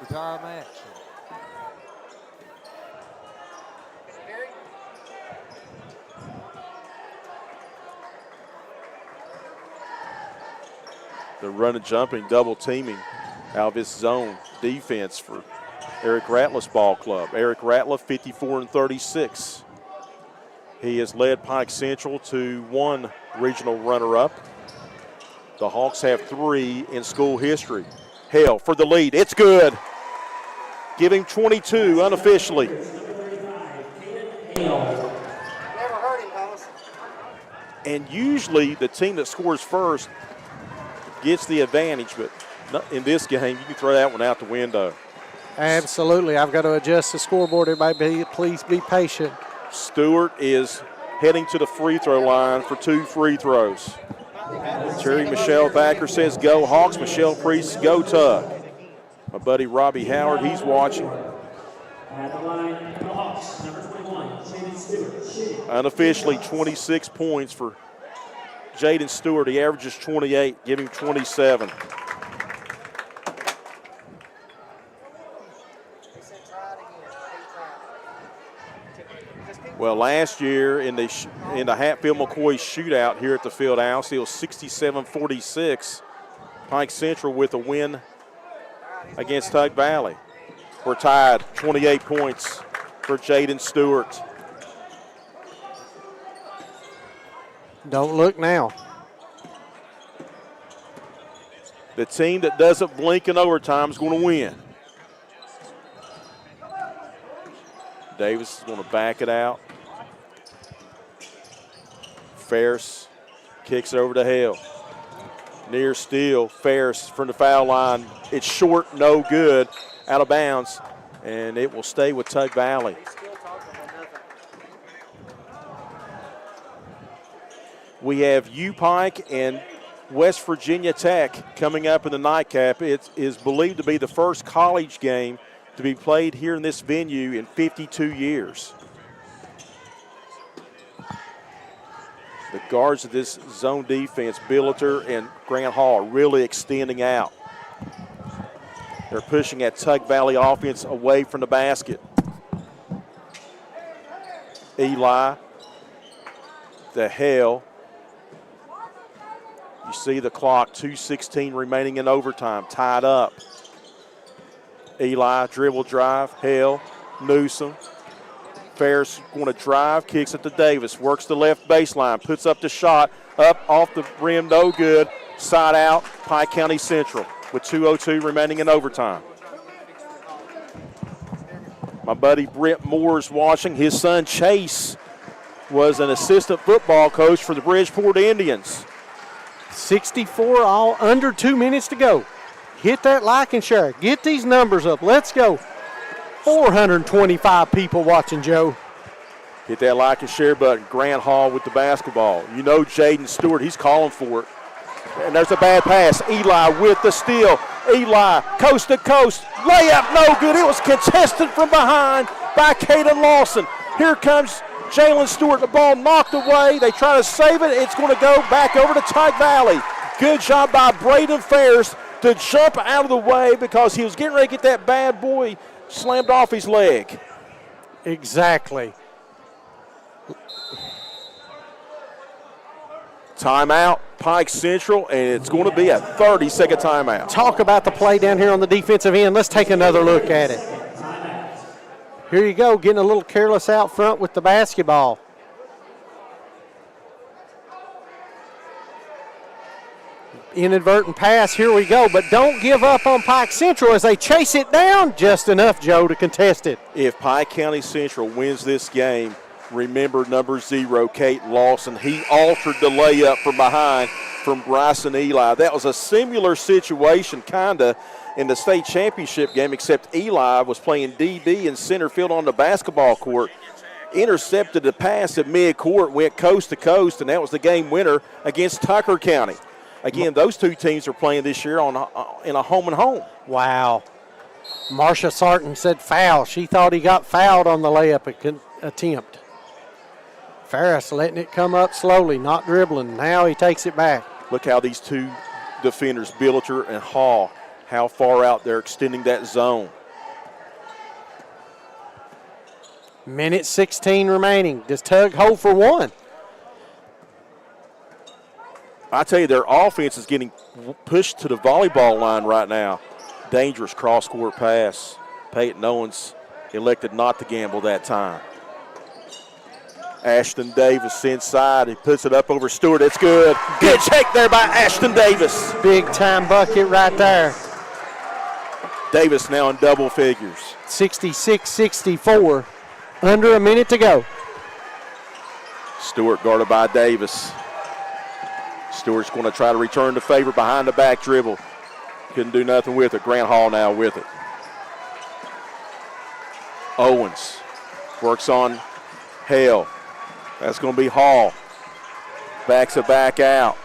Time action. The running, jumping, double teaming out of his zone defense for Eric Ratliff's ball club. Eric Ratliff, 54-36. He has led Pike Central to 1 regional runner-up. The Hawks have 3 in school history. Hale for the lead. It's good. Giving 22 unofficially. And usually the team that scores first gets the advantage, but in this game, you can throw that one out the window. Absolutely. I've got to adjust the scoreboard. Everybody, please be patient. Stewart is heading to the free throw line for 2 free throws. Terry Michelle Thacker says go Hawks. Michelle Priest, go Tug. My buddy Robbie Howard, he's watching. At the line, the Hawks, number 21, Jaden Stewart. Unofficially 26 points for Jaden Stewart. He averages 28, giving 27. Well, last year in the Hatfield-McCoy shootout here at the field house, it was 67-46. Pike Central with a win against Tug Valley. We're tied, 28 points for Jaden Stewart. Don't look now. The team that doesn't blink in overtime is going to win. Davis is going to back it out. Ferris kicks it over to Hale. Near steal, Ferris from the foul line. It's short, no good, out of bounds, and it will stay with Tug Valley. We have U-Pike and West Virginia Tech coming up in the nightcap. It is believed to be the first college game to be played here in this venue in 52 years. The guards of this zone defense, Billiter and Grant Hall, are really extending out. They're pushing that Tug Valley offense away from the basket. Eli, the Hale. You see the clock, 2:16 remaining in overtime, tied up. Eli, dribble drive, Hale, Newsom. Ferris going to drive, kicks it to Davis, works the left baseline, puts up the shot, up off the rim, no good. Side out, Pike County Central with 2:02 remaining in overtime. My buddy Brent Moore's watching. His son Chase was an assistant football coach for the Bridgeport Indians. 64 all, under 2 minutes to go. Hit that like and share. Get these numbers up. Let's go. 425 people watching, Joe. Hit that like and share button. Grant Hall with the basketball. You know Jaden Stewart, he's calling for it. And there's a bad pass. Eli with the steal. Eli, coast to coast. Layup, no good. It was contested from behind by Caden Lawson. Here comes Jalen Stewart. The ball knocked away. They try to save it. It's going to go back over to Tug Valley. Good job by Braden Ferris to jump out of the way because he was getting ready to get that bad boy slammed off his leg. Exactly. Timeout, Pike Central, and it's going to be a 30-second timeout. Talk about the play down here on the defensive end. Let's take another look at it. Here you go, getting a little careless out front with the basketball. Inadvertent pass, here we go, but don't give up on Pike Central as they chase it down. Just enough, Joe, to contest it. If Pike County Central wins this game, Remember number 0, Kate Lawson. He altered the layup from behind from Bryson Eli. That was a similar situation kind of in the state championship game, except Eli was playing DB in center field on the basketball court. Intercepted the pass at midcourt, went coast to coast, and that was the game winner against Tucker County. Again, those two teams are playing this year in a home and home. Wow. Marcia Sarton said foul. She thought he got fouled on the layup attempt. Ferris letting it come up slowly, not dribbling. Now he takes it back. Look how these two defenders, Billiter and Hall, how far out they're extending that zone. Minute 16 remaining. Does Tug hold for one? I tell you, their offense is getting pushed to the volleyball line right now. Dangerous cross-court pass. Peyton Owens elected not to gamble that time. Ashton Davis inside. He puts it up over Stewart. It's good. Good check there by Ashton Davis. Big time bucket right there. Davis now in double figures. 66-64. Under a minute to go. Stewart guarded by Davis. Stewart's going to try to return the favor behind the back dribble. Couldn't do nothing with it. Grant Hall now with it. Owens works on Hale. That's going to be Hall. Backs it back out.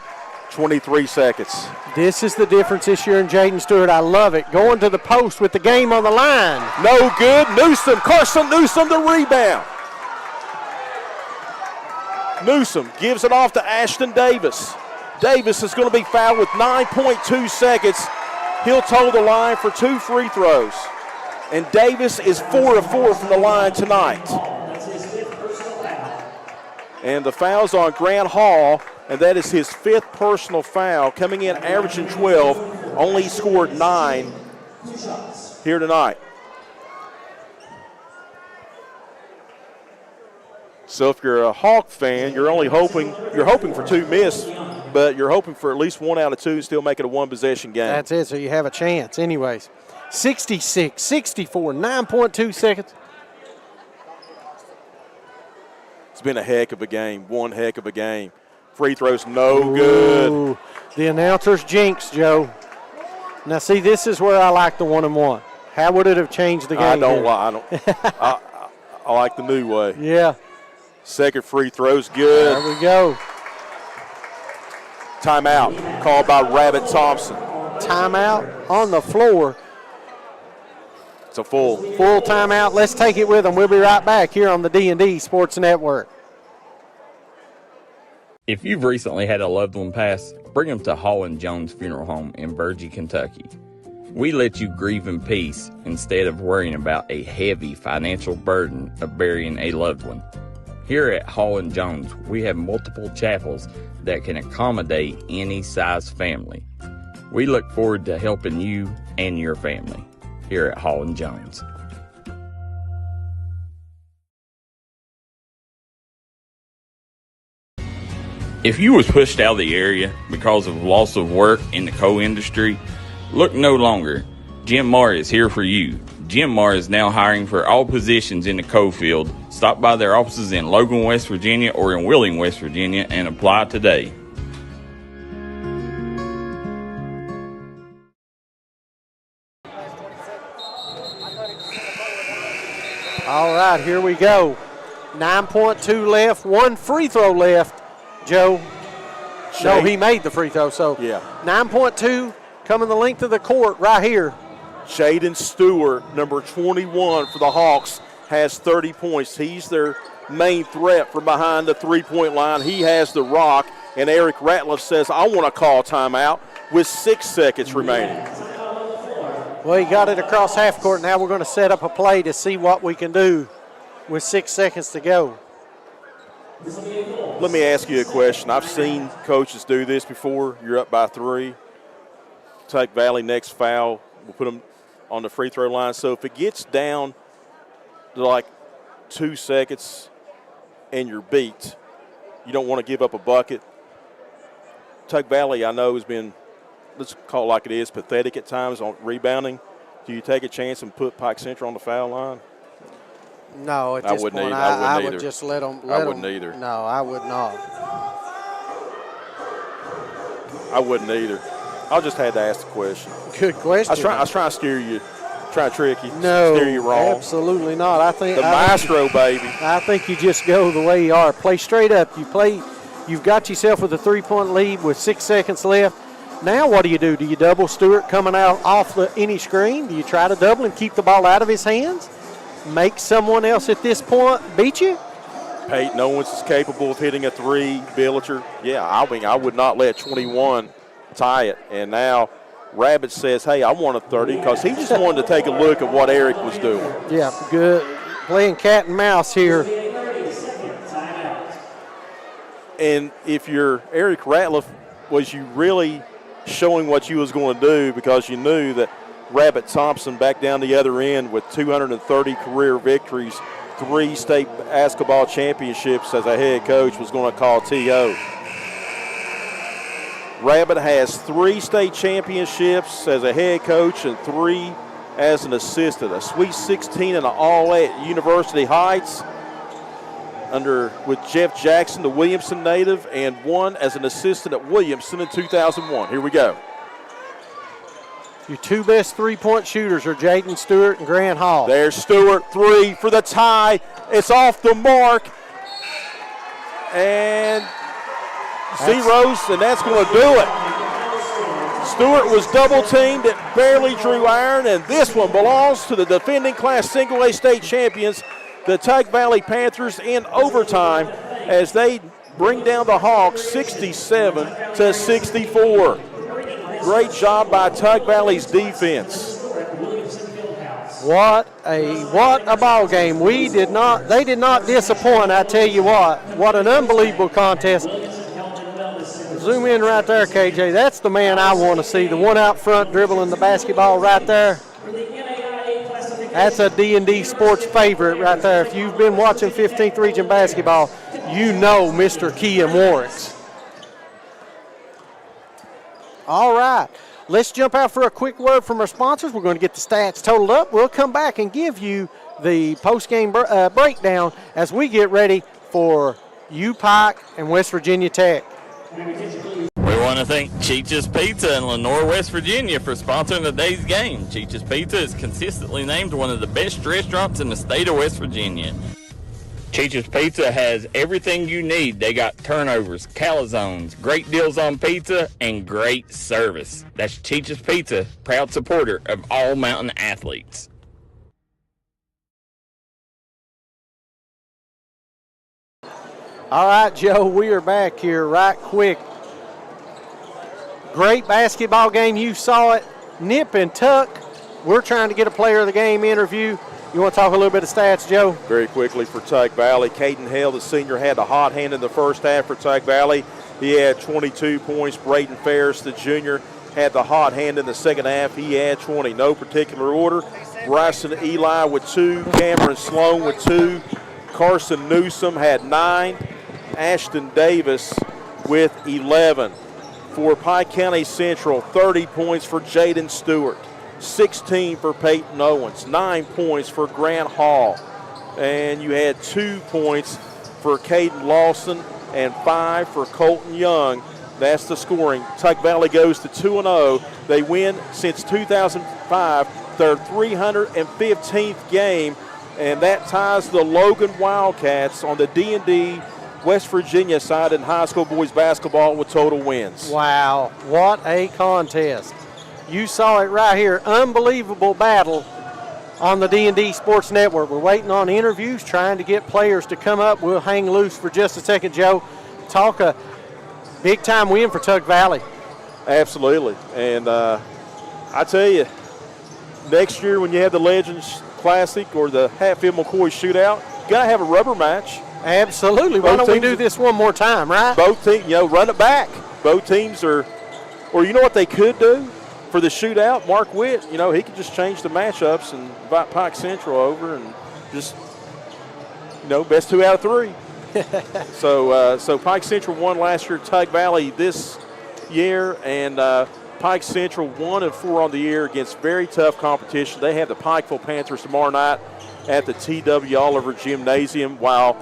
23 seconds. This is the difference this year in Jaden Stewart. I love it. Going to the post with the game on the line. No good. Newsom, Carson Newsom, the rebound. Newsom gives it off to Ashton Davis. Davis is going to be fouled with 9.2 seconds. He'll toe the line for 2 free throws. And Davis is 4 of 4 from the line tonight. And the foul's on Grant Hall, and that is his 5th personal foul, coming in averaging 12, only scored 9 here tonight. So if you're a Hawk fan, you're hoping for 2 missed, but you're hoping for at least 1 out of 2 and still make it a 1-possession game. That's it, so you have a chance. Anyways, 66-64, 9.2 seconds. It's been a heck of a game, one heck of a game. Free throws, no good. The announcer's jinx, Joe. Now, see, this is where I like the 1-and-1. How would it have changed the game? I like the new way. Yeah. Second free throw's good. There we go. Timeout called by Rabbit Thompson. Timeout on the floor. It's a full timeout. Let's take it with them. We'll be right back here on the D&D Sports Network. If you've recently had a loved one pass, bring them to Hall & Jones Funeral Home in Burgee, Kentucky. We let you grieve in peace instead of worrying about a heavy financial burden of burying a loved one. Here at Hall & Jones, we have multiple chapels that can accommodate any size family. We look forward to helping you and your family here at Hall & Jones. If you was pushed out of the area because of loss of work in the coal industry, look no longer. Jim Marr is here for you. Jim Marr is now hiring for all positions in the Coalfield. Stop by their offices in Logan, West Virginia or in Wheeling, West Virginia and apply today. All right, here we go. 9.2 left, 1 free throw left. Joe. No, he made the free throw. So yeah. 9.2 coming the length of the court right here. Jaden Stewart, number 21 for the Hawks, has 30 points. He's their main threat from behind the three-point line. He has the rock, and Eric Ratliff says, I want to call timeout with 6 seconds remaining. Well, he got it across half court. Now we're going to set up a play to see what we can do with 6 seconds to go. Let me ask you a question. I've seen coaches do this before. You're up by 3. Take Valley next foul. We'll put them on the free throw line. So if it gets down to like 2 seconds and you're beat, you don't want to give up a bucket. Tug Valley, I know, has been, let's call it like it is, pathetic at times on rebounding. Do you take a chance and put Pike Central on the foul line? No, at I this wouldn't point, either. I I wouldn't would either. just let them. I wouldn't either. No, I would not. I wouldn't either. I just had to ask the question. Good question. I was trying to scare you, trying to trick you, No, steer you wrong. absolutely not. I think The maestro, baby. I think you just go the way you are. Play straight up. You've got yourself with a 3-point lead with 6 seconds left. Now what do? Do you double Stewart coming out off any screen? Do you try to double and keep the ball out of his hands? Make someone else at this point beat you? Peyton Owens is capable of hitting a 3. Billiter, yeah, I would not let 21 tie it. And now Rabbit says, hey, I want a 30 because he just wanted to take a look at what Eric was doing. Yeah, good. Playing cat and mouse here. And if you're Eric Ratliff, was you really showing what you was going to do because you knew that Rabbit Thompson back down the other end with 230 career victories, 3 state basketball championships as a head coach was going to call T.O. Rabbit has 3 state championships as a head coach and 3 as an assistant. A Sweet 16 and an All at University Heights with Jeff Jackson, the Williamson native, and 1 as an assistant at Williamson in 2001. Here we go. Your 2 best 3-point shooters are Jaden Stewart and Grant Hall. There's Stewart, 3 for the tie. It's off the mark. And zeros, and that's going to do it. Stewart was double-teamed. It barely drew iron, and this one belongs to the defending Class Single-A state champions, the Tug Valley Panthers, in overtime as they bring down the Hawks 67-64. Great job by Tug Valley's defense. What a ball game. They did not disappoint, I tell you what. What an unbelievable contest. Zoom in right there, KJ. That's the man I want to see, the one out front dribbling the basketball right there. That's a D&D Sports favorite right there. If you've been watching 15th Region basketball, you know Mr. Kean Warricks. All right, let's jump out for a quick word from our sponsors. We're going to get the stats totaled up. We'll come back and give you the post-game breakdown as we get ready for Pike and West Virginia Tech. We want to thank Cheech's Pizza in Lenore, West Virginia for sponsoring today's game. Cheech's Pizza is consistently named one of the best restaurants in the state of West Virginia. Cheech's Pizza has everything you need. They got turnovers, calzones, great deals on pizza, and great service. That's Cheech's Pizza, proud supporter of all mountain athletes. All right, Joe, we are back here right quick. Great basketball game. You saw it. Nip and tuck. We're trying to get a player of the game interview. You want to talk a little bit of stats, Joe? Very quickly for Tug Valley. Caden Hale, the senior, had the hot hand in the first half for Tug Valley. He had 22 points. Braden Ferris, the junior, had the hot hand in the second half. He had 20. No particular order. Bryson Eli with 2. Cameron Sloan with 2. Carson Newsom had 9. Ashton Davis with 11. For Pike County Central, 30 points for Jaden Stewart. 16 for Peyton Owens, 9 points for Grant Hall. And you had 2 points for Caden Lawson and 5 for Colton Young. That's the scoring. Tug Valley goes to 2-0. They win since 2005, their 315th game, and that ties the Logan Wildcats on the D&D West Virginia side in high school boys basketball with total wins. Wow, what a contest. You saw it right here. Unbelievable battle on the D&D Sports Network. We're waiting on interviews, trying to get players to come up. We'll hang loose for just a second, Joe. Talk a big-time win for Tug Valley. Absolutely. And I tell you, next year when you have the Legends Classic or the Hatfield-McCoy Shootout, you got to have a rubber match. Absolutely. Why don't we do this one more time, right? Both teams, run it back. Both teams are, or you know what they could do for the shootout? Mark Witt, he could just change the matchups and invite Pike Central over and just, best 2 out of 3. So Pike Central won last year, Tug Valley this year, and Pike Central 1-4 on the year against very tough competition. They have the Pikeville Panthers tomorrow night. at the T.W. Oliver Gymnasium, while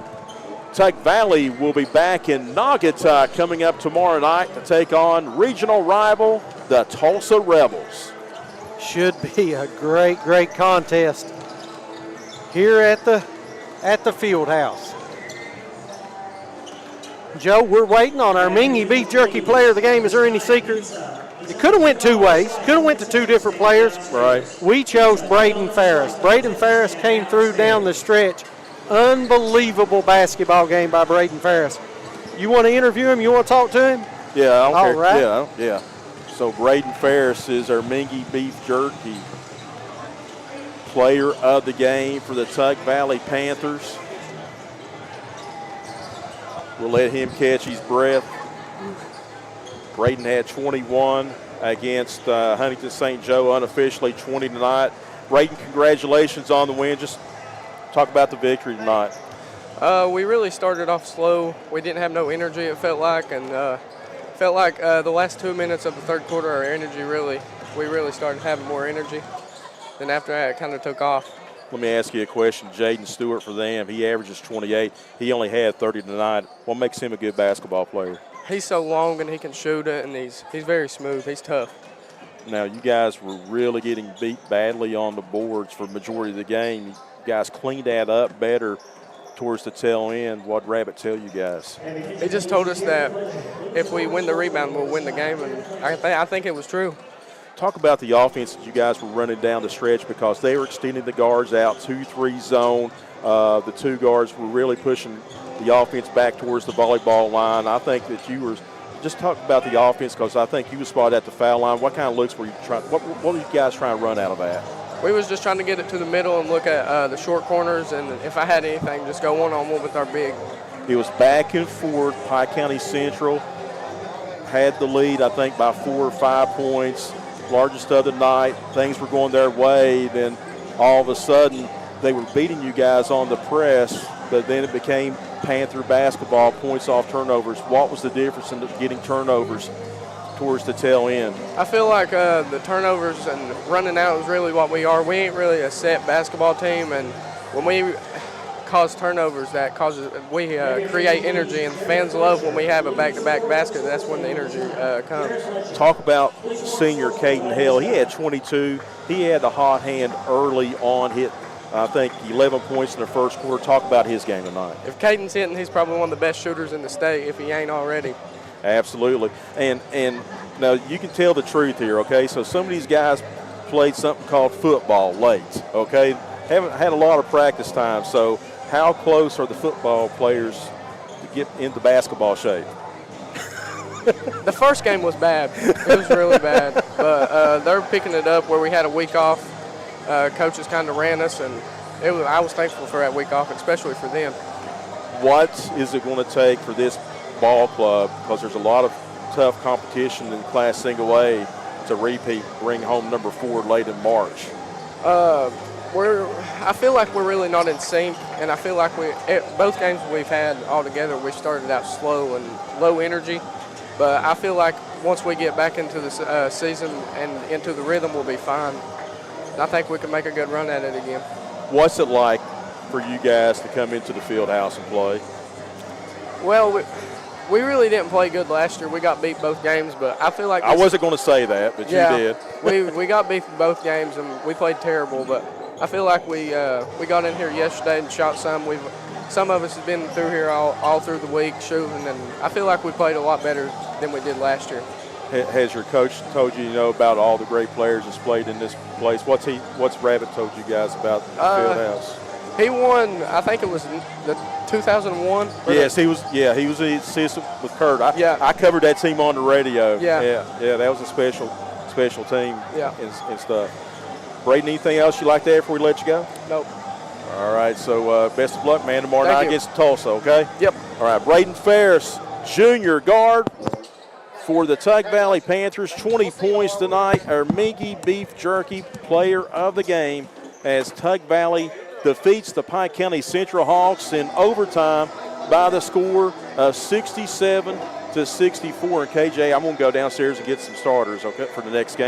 Tug Valley will be back in Naugatuck coming up tomorrow night to take on regional rival, the Tulsa Rebels. Should be a great, great contest here at the field house. Joe, we're waiting on our Mingy Beef Jerky player of the game. Is there any secret? It could have went two ways. Could have went to two different players. Right. We chose Braden Ferris. Braden Ferris came through down the stretch. Unbelievable basketball game by Braden Ferris. You want to interview him? You want to talk to him? Yeah, I don't All care. right. Yeah. So Braden Ferris is our Mingy Beef Jerky player of the game for the Tug Valley Panthers. We'll let him catch his breath. Braden had 21 against Huntington St. Joe, unofficially 20 tonight. Braden, congratulations on the win. Just talk about the victory tonight. We really started off slow. We didn't have no energy, it felt like, and the last 2 minutes of the third quarter, our energy we really started having more energy. Then after that, it kind of took off. Let me ask you a question. Jaden Stewart for them, he averages 28. He only had 30 tonight. What makes him a good basketball player? He's so long and he can shoot it, and he's very smooth. He's tough. Now, you guys were really getting beat badly on the boards for the majority of the game. You guys cleaned that up better towards the tail end. What did Rabbit tell you guys? He just told us that if we win the rebound, we'll win the game, and I think it was true. Talk about the offense that you guys were running down the stretch, because they were extending the guards out 2-3 zone. The two guards were really pushing the offense back towards the volleyball line. I think that you were just talk about the offense, because I think you were spotted at the foul line. What kind of looks were you trying? What were you guys trying to run out of that? We was just trying to get it to the middle and look at the short corners, and if I had anything, just go one-on-one with our big. It was back and forth. Pike County Central had the lead, I think, by 4 or 5 points. Largest of the night. Things were going their way. Then all of a sudden, they were beating you guys on the press, but then it became Panther basketball, points off turnovers. What was the difference in getting turnovers towards the tail end? I feel like the turnovers and running out is really what we are. We ain't really a set basketball team, and when we cause turnovers, we create energy, and fans love when we have a back-to-back basket. That's when the energy comes. Talk about senior Caden Hill. He had 22. He had the hot hand early on, hit I think 11 points in the first quarter. Talk about his game tonight. If Caden's hitting, he's probably one of the best shooters in the state, if he ain't already. Absolutely. And now you can tell the truth here, okay? So some of these guys played something called football late, okay? Haven't had a lot of practice time. So how close are the football players to get into basketball shape? The first game was bad. It was really bad. But they're picking it up where we had a week off. Coaches kind of ran us, and I was thankful for that week off, especially for them. What is it going to take for this ball club, because there's a lot of tough competition in Class Single A, to repeat, bring home number 4 late in March? I feel like we're really not in sync, and I feel like both games we've had all together, we started out slow and low energy. But I feel like once we get back into the season and into the rhythm, we'll be fine. And I think we can make a good run at it again. What's it like for you guys to come into the field house and play? Well, we really didn't play good last year. We got beat both games, but I feel like I wasn't going to say that, but yeah, you did. we got beat both games, and we played terrible. But I feel like we got in here yesterday and shot some. Some of us have been through here all through the week shooting, and I feel like we played a lot better than we did last year. Has your coach told you, about all the great players that's played in this place? What's Rabbit told you guys about the field house? He won, I think it was the 2001. Yes, he was the assistant with Kurt. I covered that team on the radio. Yeah, that was a special team. Yeah. and stuff. Braden, anything else you'd like to add before we let you go? Nope. All right, so best of luck, man, tomorrow night against Tulsa, okay? Yep. All right, Braden Ferris, junior guard for the Tug Valley Panthers, 20 points tonight, our Mingy Beef Jerky player of the game, as Tug Valley defeats the Pike County Central Hawks in overtime by the score of 67-64. And KJ, I'm going to go downstairs and get some starters, okay, for the next game.